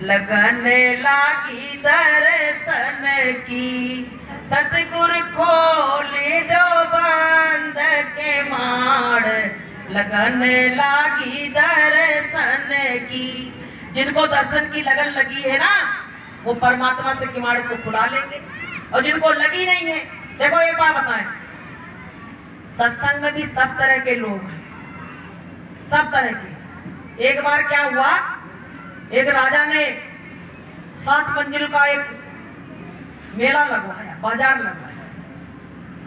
लगने लागी दर्शन की। सतगुर खोले दो बंद के माड़, लगने लागी दर्शन की। जिनको दर्शन की लगन लगी है ना, वो परमात्मा से किवाड़ को खुला लेंगे, और जिनको लगी नहीं है, देखो एक बात बताएं, सत्संग में भी सब तरह के लोग हैं, सब तरह के। एक बार क्या हुआ, एक राजा ने 7 मंजिल का एक मेला लगवाया, बाजार लगवाया।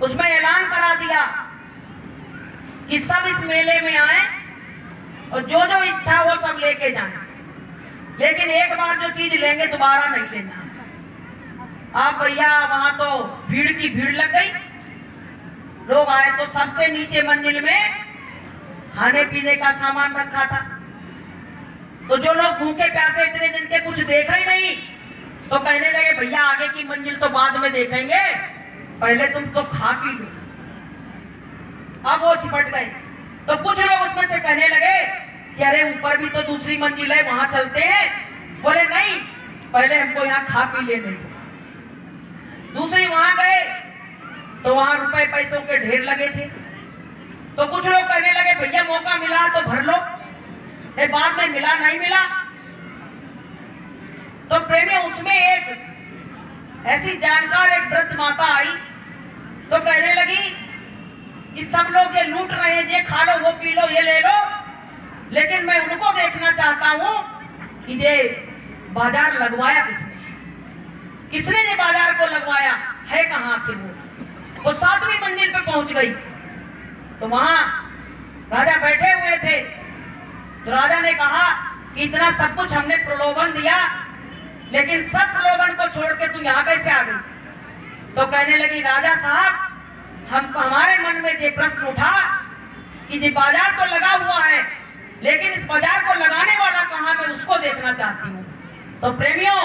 उसमें ऐलान करा दिया कि सब इस मेले में आए और जो जो इच्छा हो सब लेके जाएं, लेकिन एक बार जो चीज लेंगे दोबारा नहीं लेना। आप भैया वहां तो भीड़ की भीड़ लग गई, लोग आए तो सबसे नीचे मंजिल में खाने पीने का सामान रखा था। तो जो लोग भूखे प्यासे इतने दिन के कुछ देखा ही नहीं, तो कहने लगे भैया आगे की मंजिल तो बाद में देखेंगे, पहले तुम तो खा पी लो। अब वो चिपट गए। तो कुछ लोग उसमें से कहने लगे कि अरे ऊपर भी तो दूसरी मंजिल है, वहां चलते हैं। बोले नहीं, पहले हमको यहाँ खा पी लेने दो। दूसरी वहां गए तो वहां रुपए पैसों के ढेर लगे थे। तो कुछ लोग कहने लगे भैया मौका मिला तो भर लो, बाद में मिला नहीं मिला। तो प्रेमी उसमें एक ऐसी जानकार एक वृद्ध माता आई, तो कहने लगी कि सब लोग ये लूट रहे हैं, ये खा लो, वो पी लो, ये ले लो, लेकिन मैं उनको देखना चाहता हूं कि ये बाजार लगवाया किसने, किसने ये बाजार को लगवाया है, कहां आखिर वो 7वीं मंजिल पे पहुंच गई। तो वहां राजा बैठे हुए थे। तो राजा ने कहा कि इतना सब कुछ हमने प्रलोभन दिया, लेकिन सब प्रलोभन को छोड़ के तू यहाँ कैसे आ गई। तो कहने लगी राजा साहब, हमारे मन में ये प्रश्न उठा कि ये बाजार तो लगा हुआ है, लेकिन इस बाजार को लगाने वाला कहाँ, मैं उसको देखना चाहती हूँ। तो प्रेमियों,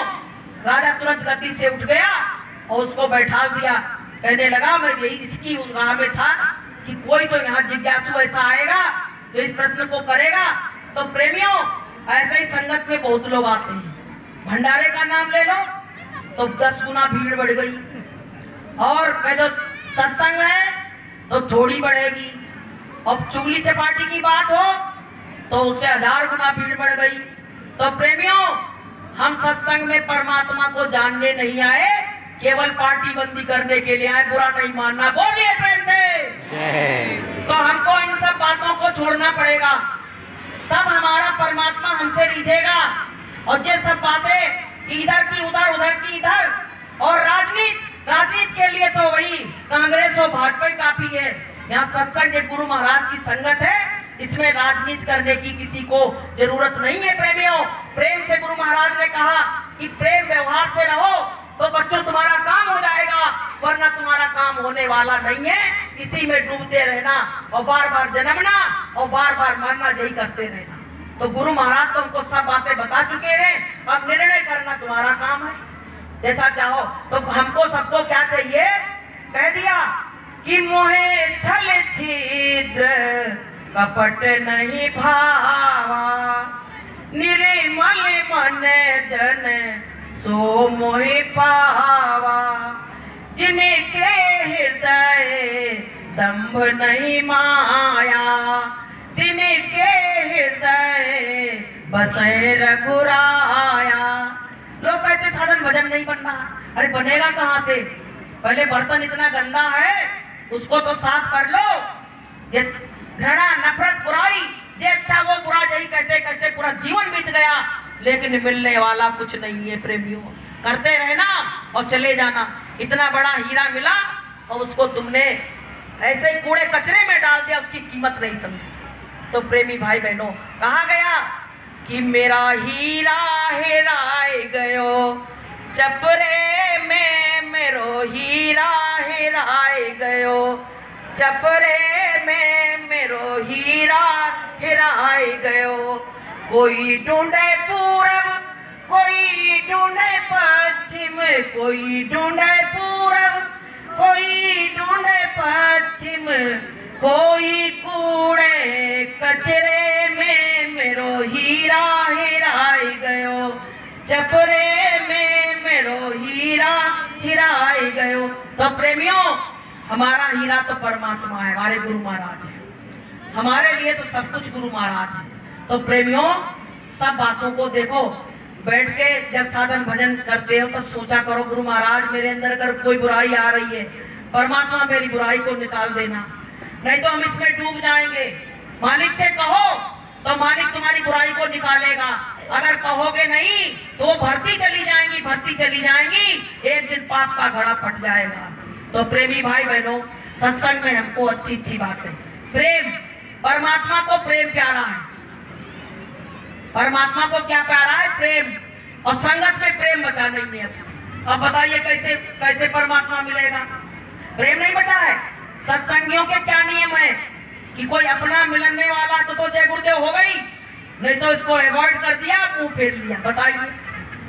राजा तुरंत गति से उठ गया और उसको बैठा दिया। कहने लगा मैं यही इसकी राह में था कि कोई तो यहाँ जिज्ञासु ऐसा आएगा जो इस प्रश्न को करेगा। तो प्रेमियों, ऐसे ही संगत में बहुत लोग आते हैं। भंडारे का नाम ले लो तो 10 गुना भीड़ बढ़ गई, और कह दो सत्संग है तो थोड़ी बढ़ेगी, और चुगली चपाटी की बात हो तो उससे 1000 गुना भीड़ बढ़ गई। तो प्रेमियों, हम सत्संग में परमात्मा को जानने नहीं आए, केवल पार्टी बंदी करने के लिए आए। बुरा नहीं मानना, बोलिए प्रेम से। तो हमको इन सब बातों को छोड़ना पड़ेगा, तब हमारा परमात्मा हमसे रिझेगा। और ये सब बातें इधर की उधर, उधर की इधर, और राजनीति के लिए तो वही कांग्रेस और भाजपा ही काफी है। यहाँ सत्संग एक गुरु महाराज की संगत है, इसमें राजनीति करने की किसी को जरूरत नहीं है। प्रेमियों, प्रेम से गुरु महाराज ने कहा कि प्रेम व्यवहार से रहो तो बच्चों तुम्हारा काम हो जाएगा, वरना तुम्हारा काम होने वाला नहीं है। इसी में डूबते रहना और बार बार जन्मना और बार बार मरना, यही करते रहना। तो गुरु महाराज तुमको सब बातें बता चुके हैं, अब निर्णय करना तुम्हारा काम है, जैसा चाहो। तो हमको सबको क्या चाहिए, कह दिया कि मोहे छल छिद्र कपट नहीं भावा, निर्मल मन जन सो मोहे पावा, जिनके हृदय दंभ नहीं माया, तिनके हृदय बसे रघुराया। लोग कहते साधन भजन नहीं बन रहा, अरे बनेगा कहाँ से, पहले बर्तन इतना गंदा है उसको तो साफ कर लो। ये घृणा, नफरत, बुराई, ये अच्छा वो बुरा, यही कहते कहते पूरा जीवन बीत गया, लेकिन मिलने वाला कुछ नहीं है। प्रेमियों, करते रहना और चले जाना। इतना बड़ा हीरा मिला और उसको तुमने ऐसे ही कूड़े कचरे में डाल दिया, उसकी कीमत नहीं समझी। तो प्रेमी भाई बहनों, कहा गया कि मेरा हीरा हेराए गयो, चपरे में मेरो हीरा हेराए गयो, चपरे में मेरो हीरा हेराए गयो। कोई ढूंढे पूरब, कोई ढूंढे पश्चिम, कोई ढूंढे पूरब, कोई ढूंढे पश्चिम, कोई कूड़े कचरे में मेरो हीरा हिराई गयो, चपरे में मेरो हीरा हिराई गयो। तो प्रेमियों, हमारा हीरा तो परमात्मा है, हमारे गुरु महाराज है, हमारे लिए तो सब कुछ गुरु महाराज है। तो प्रेमियों, सब बातों को देखो, बैठ के जब साधन भजन करते हो तो सोचा करो, गुरु महाराज मेरे अंदर अगर कोई बुराई आ रही है, परमात्मा मेरी बुराई को निकाल देना, नहीं तो हम इसमें डूब जाएंगे। मालिक से कहो तो मालिक तुम्हारी बुराई को निकालेगा, अगर कहोगे नहीं तो भरती चली जाएंगी, भरती चली जाएंगी, एक दिन पाप का घड़ा फट जाएगा। तो प्रेमी भाई बहनों, सत्संग में हमको अच्छी अच्छी बातें, प्रेम, परमात्मा को प्रेम प्यारा है, परमात्मा को क्या प्यारा है? प्रेम। और संगत में प्रेम बचा नहीं है। अब बताइए कैसे कैसे परमात्मा मिलेगा? प्रेम नहीं बचा है। सत्संगियों के क्या नियम है कि कोई अपना मिलने वाला तो जय गुरुदेव हो गई, नहीं तो इसको अवॉइड कर दिया, मुंह फेर लिया। बताइए,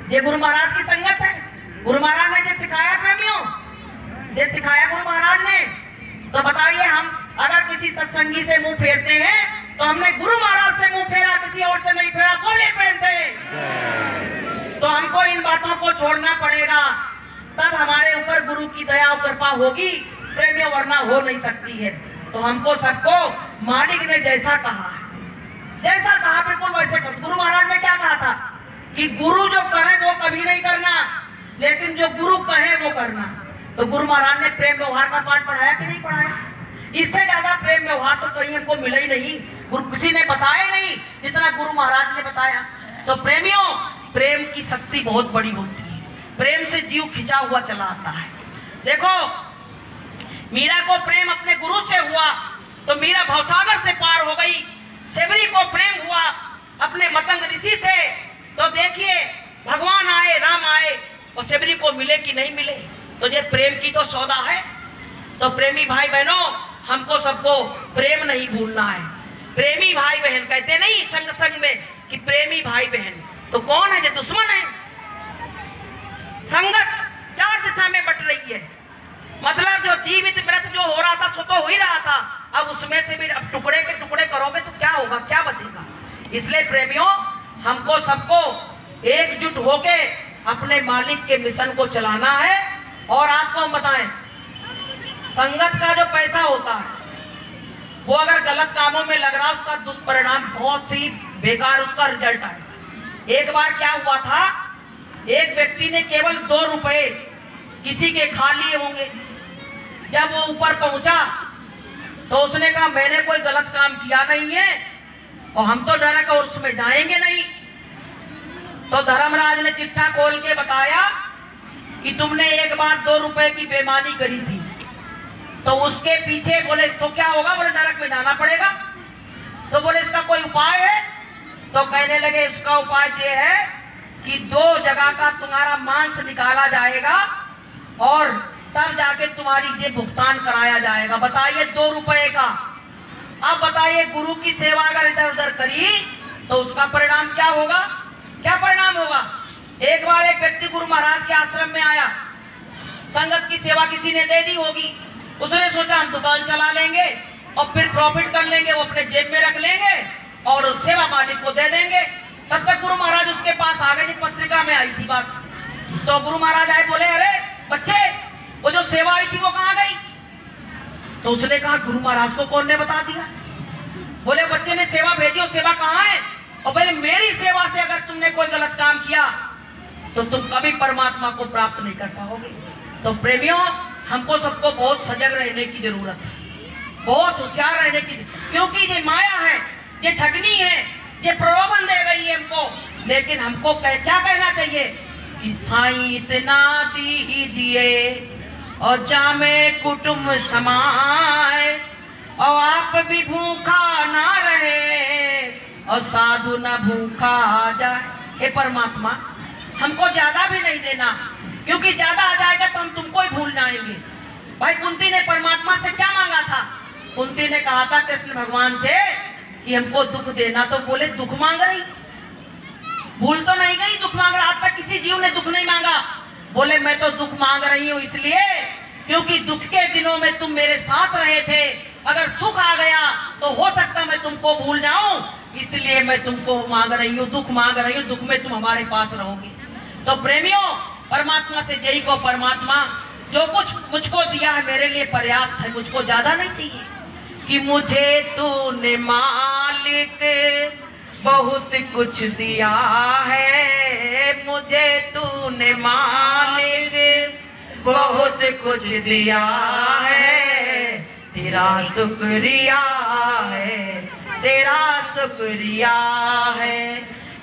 ये गुरु महाराज की संगत है। गुरु महाराज ने जो सिखाया प्रेमियों, ये सिखाया गुरु महाराज ने। तो बताइए, हम अगर किसी सत्संगी से मुंह फेरते हैं तो हमने गुरु महाराज से मुंह फेरा, किसी और से नहीं फेरा। बोले प्रेम से। तो हमको इन बातों को छोड़ना पड़ेगा, तब हमारे ऊपर गुरु की दया और कृपा होगी प्रेमियों, वरना हो नहीं सकती है। तो हमको सबको मालिक ने जैसा कहा, जैसा कहा बिल्कुल वैसे करो। गुरु महाराज ने क्या कहा था कि गुरु जो करे वो कभी नहीं करना, लेकिन जो गुरु कहे वो करना। तो गुरु महाराज ने प्रेम व्यवहार का पाठ पढ़ाया कि नहीं पढ़ाया? इससे ज्यादा प्रेम व्यवहार तो कहीं हमको मिला ही नहीं, गुरु किसी ने बताया नहीं जितना गुरु महाराज ने बताया। तो प्रेमियों, प्रेम की शक्ति बहुत बड़ी होती है, प्रेम से जीव खिंचा हुआ चला आता है। देखो, मीरा को प्रेम अपने गुरु से हुआ तो मीरा भवसागर से पार हो गई। सेबरी को प्रेम हुआ अपने मतंग ऋषि से, तो देखिए भगवान आए, राम आए, और सेबरी को मिले कि नहीं मिले। तो ये प्रेम की तो सौदा है। तो प्रेमी भाई बहनों, हमको सबको प्रेम नहीं भूलना है। प्रेमी भाई बहन कहते नहीं संग संग में कि प्रेमी भाई बहन, तो कौन है जो दुश्मन है? संगत चार दिशा में बट रही है, मतलब जो जीवित मृत जो हो रहा था सो तो हो ही रहा था, अब उसमें से भी अब टुकड़े के टुकड़े करोगे तो क्या होगा, क्या बचेगा? इसलिए प्रेमियों, हमको सबको एकजुट होके अपने मालिक के मिशन को चलाना है। और आपको हम बताएं, संगत का जो पैसा होता है वो अगर गलत कामों में लग रहा, उसका दुष्परिणाम बहुत ही बेकार उसका रिजल्ट आएगा। एक बार क्या हुआ था, एक व्यक्ति ने केवल 2 रुपए किसी के खा लिए होंगे। जब वो ऊपर पहुंचा तो उसने कहा मैंने कोई गलत काम किया नहीं है और हम तो नरक और उसमें जाएंगे नहीं। तो धर्मराज ने चिट्ठा खोल के बताया कि तुमने एक बार 2 रुपए की बेईमानी करी थी। तो उसके पीछे बोले तो क्या होगा? बोले नरक में जाना पड़ेगा। तो बोले इसका कोई उपाय है? तो कहने लगे इसका उपाय ये है कि 2 जगह का तुम्हारा मांस निकाला जाएगा और तब जाके तुम्हारी ये भुगतान कराया जाएगा। बताइए 2 रुपए का। अब बताइए गुरु की सेवा अगर इधर उधर करी तो उसका परिणाम क्या होगा? क्या परिणाम होगा? एक बार एक व्यक्ति गुरु महाराज के आश्रम में आया, संगत की सेवा किसी ने दे दी होगी, उसने सोचा हम दुकान चला लेंगे और फिर प्रॉफिट कर लेंगे, वो अपने जेब में रख लेंगे और सेवा मालिक को दे देंगे। तब तक गुरु महाराज उसके पास आ गए, पत्रिका में आई थी बात। तो गुरु महाराज आए, बोले अरे बच्चे, वो जो सेवा आई थी वो कहाँ गई? तो उसने कहा गुरु महाराज को कौन ने बता दिया? बोले बच्चे ने सेवा भेजी, और सेवा कहाँ है? और बोले मेरी सेवा से अगर तुमने कोई गलत काम किया तो तुम कभी परमात्मा को प्राप्त नहीं कर पाओगे। तो प्रेमियों, हमको सबको बहुत सजग रहने की जरूरत है, बहुत होशियार रहने की, क्योंकि ये माया है, ये ठगनी है, ये प्रलोभन दे रही है हमको। लेकिन हमको क्या कहना चाहिए कि साईं इतना दीजिए और जामे कुटुंब समाए, और आप भी भूखा ना रहे और साधु न भूखा जाए। हे परमात्मा, हमको ज्यादा भी नहीं देना, क्योंकि ज्यादा आ जाएगा तो हम तुमको ही भूल जाएंगे। भाई कुंती ने परमात्मा से क्या मांगा था? कुंती ने कहा था कृष्ण भगवान से कि हमको दुख देना, तो बोले दुख मांग रही, भूल तो नहीं गई, दुख मांग रहा। आज तक किसी जीव ने दुख नहीं मांगा। बोले मैं तो दुख मांग रही हूँ इसलिए क्योंकि दुख के दिनों में तुम मेरे साथ रहे थे। अगर सुख आ गया तो हो सकता मैं तुमको भूल जाऊं, इसलिए मैं तुमको मांग रही हूँ, दुख मांग रही हूँ, दुख में तुम हमारे पास रहोगी। तो प्रेमियों, परमात्मा से जय को, परमात्मा जो कुछ मुझको दिया है मेरे लिए पर्याप्त है, मुझको ज्यादा नहीं चाहिए। कि मुझे तूने मालिक बहुत कुछ दिया है, मुझे तूने मालिक बहुत कुछ दिया है, तेरा शुक्रिया है, तेरा शुक्रिया है,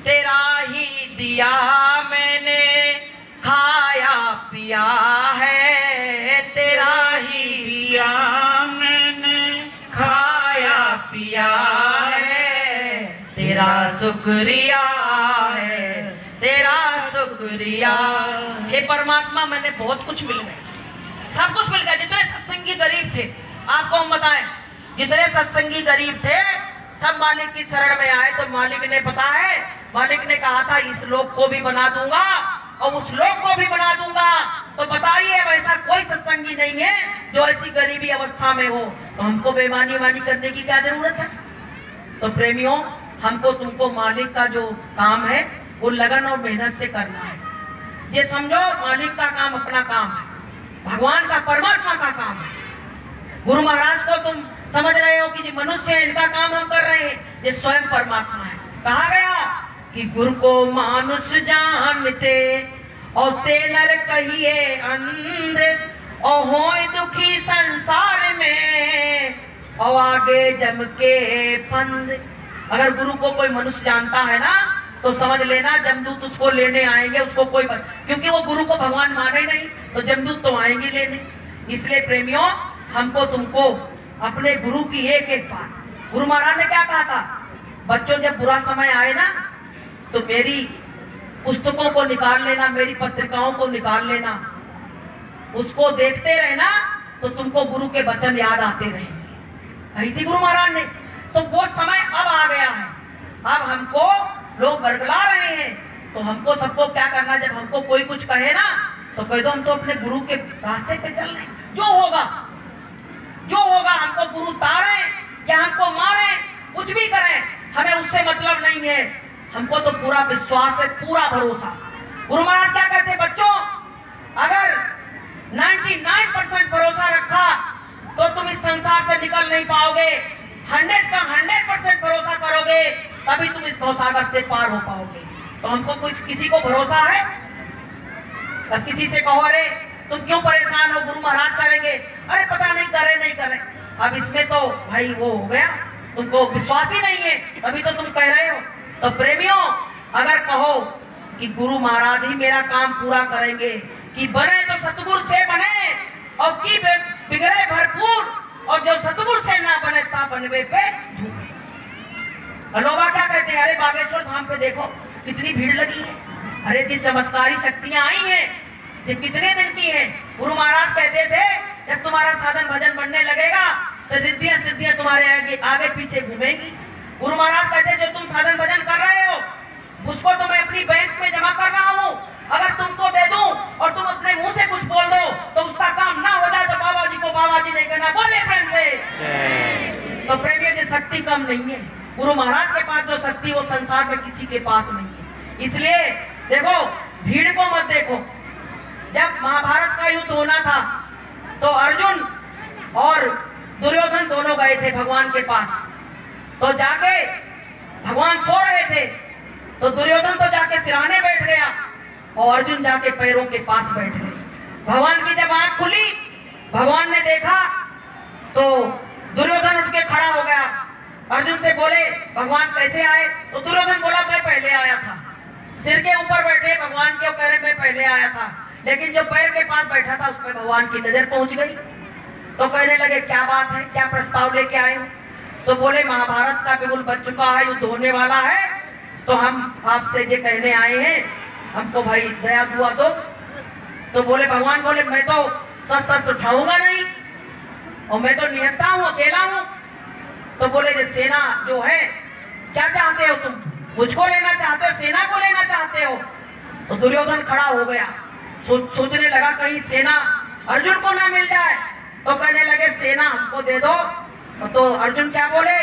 तेरा ही दिया मैंने खाया पिया है, तेरा ही दिया मैंने खाया पिया है, तेरा शुक्रिया है, तेरा शुक्रिया। हे परमात्मा, मैंने बहुत कुछ मिल गया, सब कुछ मिल गया। जितने सत्संगी गरीब थे, आपको हम बताएं, जितने सत्संगी गरीब थे सब मालिक की शरण में आए। तो मालिक ने, पता है, मालिक ने कहा था इस लोक को भी बना दूंगा और उस लोक को भी बना दूंगा। तो बताइए, अब ऐसा कोई सत्संगी नहीं है जो ऐसी गरीबी अवस्था में हो, तो हमको बेईमानी वानी करने की क्या जरूरत है। तो प्रेमियों, हमको तुमको मालिक का जो काम है वो लगन और मेहनत से करना है। ये समझो, मालिक का काम अपना काम है, भगवान का, परमात्मा का काम है। गुरु महाराज को तुम समझ रहे हो कि जी मनुष्य है, इनका काम हम कर रहे हैं, ये स्वयं परमात्मा है। कहा गया कि गुरु को मानुष जानते और ते नर कहिए अंध, और होए दुखी संसार में और आगे जम के फंद। अगर गुरु को कोई मनुष्य जानता है ना, तो समझ लेना जमदूत उसको लेने आएंगे, उसको कोई क्योंकि वो गुरु को भगवान माने नहीं, तो जमदूत तो आएंगे लेने। इसलिए प्रेमियों, हमको तुमको अपने गुरु की एक एक बात, गुरु महाराज ने क्या कहा था, बच्चों जब बुरा समय आए ना तो मेरी पुस्तकों को निकाल लेना, मेरी पत्रिकाओं को निकाल लेना, उसको देखते रहना, तो तुमको गुरु के वचन याद आते रहेंगे, कही थी गुरु महाराज ने। तो वो समय अब आ गया है, अब हमको लोग बरगला रहे हैं, तो हमको सबको क्या करना, जब हमको कोई कुछ कहे ना तो कह दो हम तो अपने गुरु के रास्ते पे चल रहे हैं, जो होगा जो होगा, हमको गुरु तारे या हमको मारे, कुछ भी करें, हमें उससे मतलब नहीं है। हमको तो पूरा विश्वास है, पूरा भरोसा। गुरु महाराज क्या कहते हैं, बच्चों, अगर 99% भरोसा रखा तो तुम इस संसार से निकल नहीं पाओगे, 100 का 100% भरोसा करोगे तभी तुम इस भवसागर से पार हो पाओगे। तो हमको कुछ किसी को भरोसा है, तब किसी से कहो अरे तुम क्यों परेशान हो, गुरु महाराज करेंगे, अरे पता नहीं करे नहीं करे। अब इसमें तो भाई वो हो गया, तुमको विश्वास ही नहीं है, अभी तो तुम कह रहे हो। तो प्रेमियों, अगर कहो कि गुरु महाराज ही मेरा काम पूरा करेंगे, कि बने तो सतगुरु से बने और की बिगड़े भरपूर, और जब सतगुरु से ना बने ता बनवे पे झूठ। लोग क्या कहते हैं, अरे बागेश्वर धाम पे देखो कितनी भीड़ लगी है, अरे ये चमत्कारी शक्तियां आई हैं, ये कितने दिन की हैं। गुरु महाराज कहते थे जब तुम्हारा साधन भजन बनने लगेगा तो रिद्धियां सिद्धियां तुम्हारे आगे पीछे घूमेंगी। गुरु महाराज कहते जो तुम साधन भजन कर रहे हो उसको तो मैं अपनी बैंक में जमा कर रहा हूँ, अगर तुमको दे दूं और तुम अपने मुंह से कुछ बोल दो तो उसका काम ना हो जाए तो बाबा जी को बाबा जी नहीं कहना, बोले प्रेम से। तो प्रेमियों, ये शक्ति कम नहीं है, गुरु महाराज के पास जो शक्ति वो संसार में किसी के पास नहीं है। इसलिए देखो, भीड़ को मत देखो। जब महाभारत का युद्ध होना था तो अर्जुन और दुर्योधन दोनों गए थे भगवान के पास, तो जाके भगवान सो रहे थे, तो दुर्योधन तो जाके सिरहाने बैठ गया और अर्जुन जाके पैरों के पास बैठ गए। भगवान की जब आंख खुली, भगवान ने देखा तो दुर्योधन उठ के खड़ा हो गया, अर्जुन से बोले भगवान कैसे आए, तो दुर्योधन बोला मैं पहले आया था। सिर के ऊपर बैठे भगवान के, कह रहे मैं पहले आया था, लेकिन जो पैर के पास बैठा था उस पर भगवान की नजर पहुंच गई। तो कहने लगे क्या बात है, क्या प्रस्ताव लेके आए हो। तो बोले महाभारत का बिगुल बच चुका है, युद्ध होने वाला है, तो हम आपसे ये कहने आए हैं, हमको भाई दया दुआ दो। तो बोले भगवान बोले मैं तो शस्त्र उठाऊंगा नहीं और मैं तो निहत्था हूँ, अकेला हूँ। तो बोले ये सेना जो है, क्या चाहते हो तुम, मुझको लेना चाहते हो, सेना को लेना चाहते हो। तो दुर्योधन खड़ा हो गया, सोचने लगा कहीं सेना अर्जुन को ना मिल जाए तो कहने लगे सेना हमको दे दो। तो अर्जुन क्या बोले?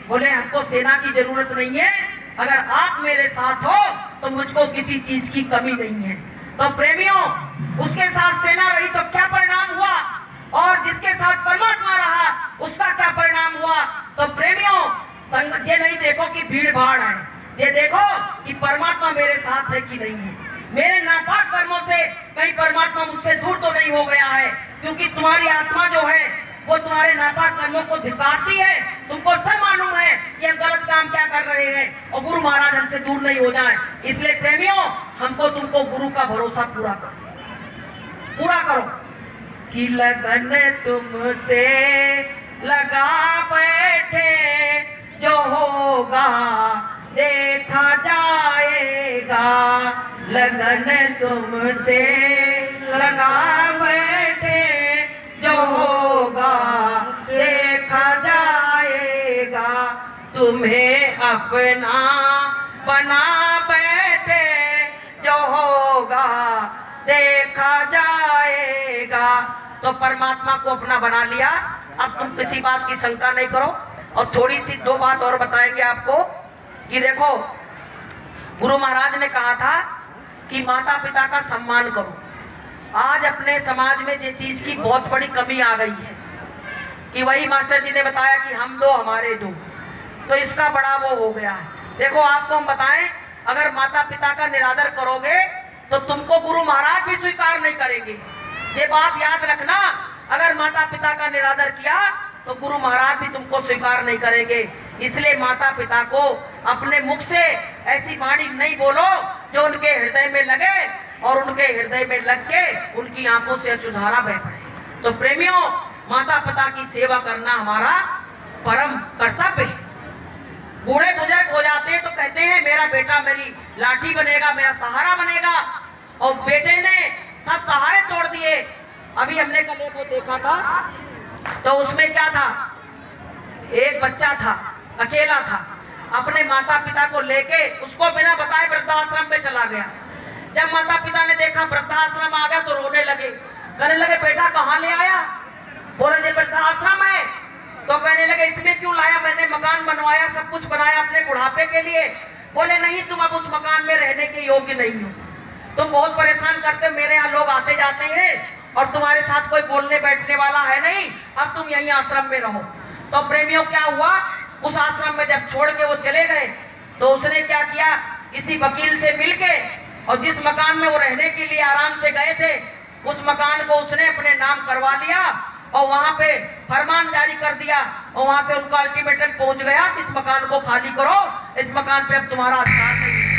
बोले हमको सेना की जरूरत नहीं है, अगर आप मेरे साथ हो तो मुझको किसी चीज की कमी नहीं है। तो प्रेमियों, उसके साथ सेना रही तो क्या परिणाम हुआ, और जिसके साथ परमात्मा रहा उसका क्या परिणाम हुआ। तो प्रेमियों, ये नहीं देखो कि भीड़ भाड़ है, ये देखो कि परमात्मा मेरे साथ है कि नहीं है। मेरे नापाक कर्मों से कहीं परमात्मा मुझसे दूर तो नहीं हो गया है, क्योंकि तुम्हारी आत्मा जो है वो तुम्हारे नापाक कर्मों को धिक्कारती है। तुमको सब मालूम है कि हम गलत काम क्या कर रहे हैं, और गुरु महाराज हमसे दूर नहीं हो जाए। इसलिए प्रेमियों, हमको तुमको गुरु का भरोसा पूरा करो कि लगन तुमसे लगा बैठे, जो होगा देखा जाएगा। लगन तुमसे लगा बैठे, जो होगा देखा जाएगा। तुम्हें अपना बना बैठे, जो होगा देखा जाएगा। तो परमात्मा को अपना बना लिया। अब तुम किसी बात की शंका नहीं करो। और थोड़ी सी दो बात और बताएंगे आपको कि देखो, गुरु महाराज ने कहा था कि माता पिता का सम्मान करो। आज अपने समाज में ये चीज की बहुत बड़ी कमी आ गई है कि वही मास्टर जी ने बताया कि हम दो हमारे दो, तो इसका बड़ा वो हो गया है। देखो, आपको हम बताएं, अगर माता पिता का निरादर करोगे तो तुमको गुरु महाराज भी स्वीकार नहीं करेंगे। ये बात याद रखना, अगर माता पिता का निरादर किया तो गुरु महाराज भी तुमको स्वीकार नहीं करेंगे। इसलिए माता पिता को अपने मुख से ऐसी वाणी नहीं बोलो जो उनके हृदय में लगे, और उनके हृदय में लग के उनकी आंखों से अश्रुधारा बह पड़े। तो प्रेमियों, माता पिता की सेवा करना हमारा परम कर्तव्य है। बूढ़े बुजुर्ग हो जाते हैं तो कहते हैं मेरा बेटा मेरी लाठी बनेगा, मेरा सहारा बनेगा, और बेटे ने सब सहारे तोड़ दिए। अभी हमने कल एक वो देखा था, तो उसमें क्या था, एक बच्चा था, अकेला था, अपने माता पिता को लेके उसको बिना बताए वृद्धाश्रम पे चला गया। जब माता पिता ने देखा वृद्धाश्रम आ गया तो रोने लगे, कहने लगे बेटा कहाँ ले आया? बोले ये वृद्धाश्रम है। तो कहने लगे इसमें क्यों लाया? मैंने मकान बनवाया, सब कुछ बनाया अपने बुढ़ापे के लिए। बोले नहीं, तुम अब उस मकान में रहने के योग्य नहीं हो, तुम बहुत परेशान करते, मेरे यहाँ लोग आते जाते हैं और तुम्हारे साथ कोई बोलने बैठने वाला है नहीं, अब तुम यहीं आश्रम में रहो। तो प्रेमियों, क्या हुआ, उस आश्रम में जब छोड़ के वो चले गए तो उसने क्या किया, किसी वकील से मिलके, और जिस मकान में वो रहने के लिए आराम से गए थे उस मकान को उसने अपने नाम करवा लिया, और वहां पे फरमान जारी कर दिया, और वहां से उनका अल्टीमेटम पहुंच गया कि इस मकान को खाली करो, इस मकान पे अब तुम्हारा अधिकार नहीं है।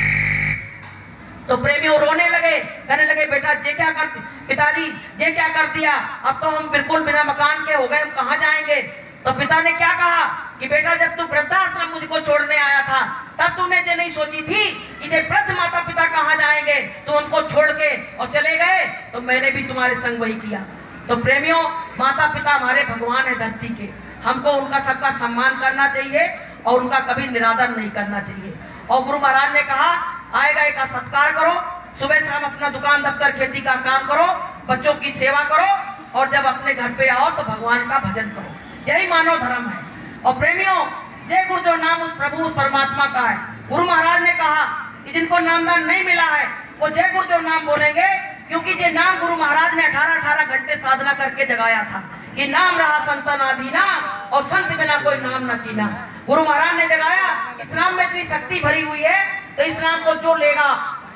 तो प्रेमियों रोने लगे, कहने लगे बेटा ये क्या कर, पिताजी ये क्या कर दिया, अब तो हम बिल्कुल बिना मकान के हो गए, हम कहाँ जाएंगे। तो पिता ने क्या कहा कि बेटा जब तू वृद्धाश्रम मुझको छोड़ने आया था तब तूने ये नहीं सोची थी कि ये वृद्ध माता पिता कहाँ जाएंगे, तो उनको छोड़ के और चले गए, तो मैंने भी तुम्हारे संग वही किया। तो प्रेमियों, माता पिता हमारे भगवान है धरती के, हमको उनका सबका सम्मान करना चाहिए और उनका कभी निरादर नहीं करना चाहिए। और गुरु महाराज ने कहा आएगा का सत्कार करो, सुबह शाम अपना दुकान दफ्तर खेती का काम करो, बच्चों की सेवा करो, और जब अपने घर पे आओ तो भगवान का भजन करो, यही मानव धर्म है। और प्रेमियों, जय गुरुदेव नाम उस प्रभु उस परमात्मा का है। गुरु महाराज ने कहा कि जिनको नामदान नहीं मिला है वो जय गुरुदेव नाम बोलेंगे, क्योंकि ये नाम गुरु महाराज ने 18-18 घंटे साधना करके जगाया था कि नाम रहा संतन आधीना, और संत बिना कोई नाम न चीना। गुरु महाराज ने जगाया, इस नाम में इतनी शक्ति भरी हुई है, तो इस नाम को जो लेगा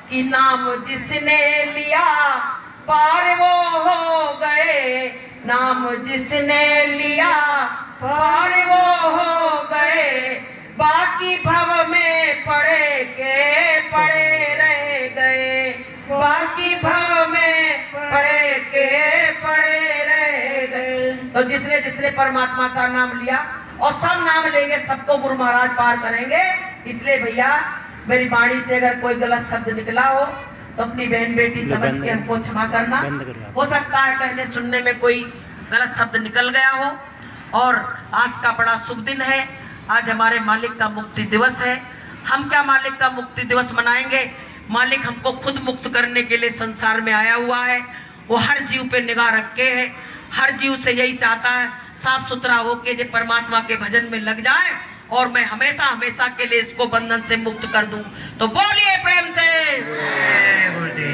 कि नाम जिसने लिया पार वो हो गए, नाम जिसने लिया पार वो हो गए, बाकी भव में पड़े के पड़े रह गए, बाकी भव में पड़े के पड़े रह गए। तो जिसने जिसने परमात्मा का नाम लिया, और सब नाम लेंगे सबको गुरु महाराज पार करेंगे। इसलिए भैया मेरी वाणी से अगर कोई गलत शब्द निकला हो तो अपनी बहन बेटी समझ के हमको क्षमा करना। हो सकता है कहने सुनने में कोई गलत शब्द निकल गया हो। और आज का बड़ा शुभ दिन है, आज हमारे मालिक का मुक्ति दिवस है। हम क्या मालिक का मुक्ति दिवस मनाएंगे, मालिक हमको खुद मुक्त करने के लिए संसार में आया हुआ है, वो हर जीव पे निगाह रखे है, हर जीव से यही चाहता है साफ सुथरा होके जो परमात्मा के भजन में लग जाए और मैं हमेशा हमेशा के लिए इसको बंधन से मुक्त कर दूं। तो बोलिए प्रेम से।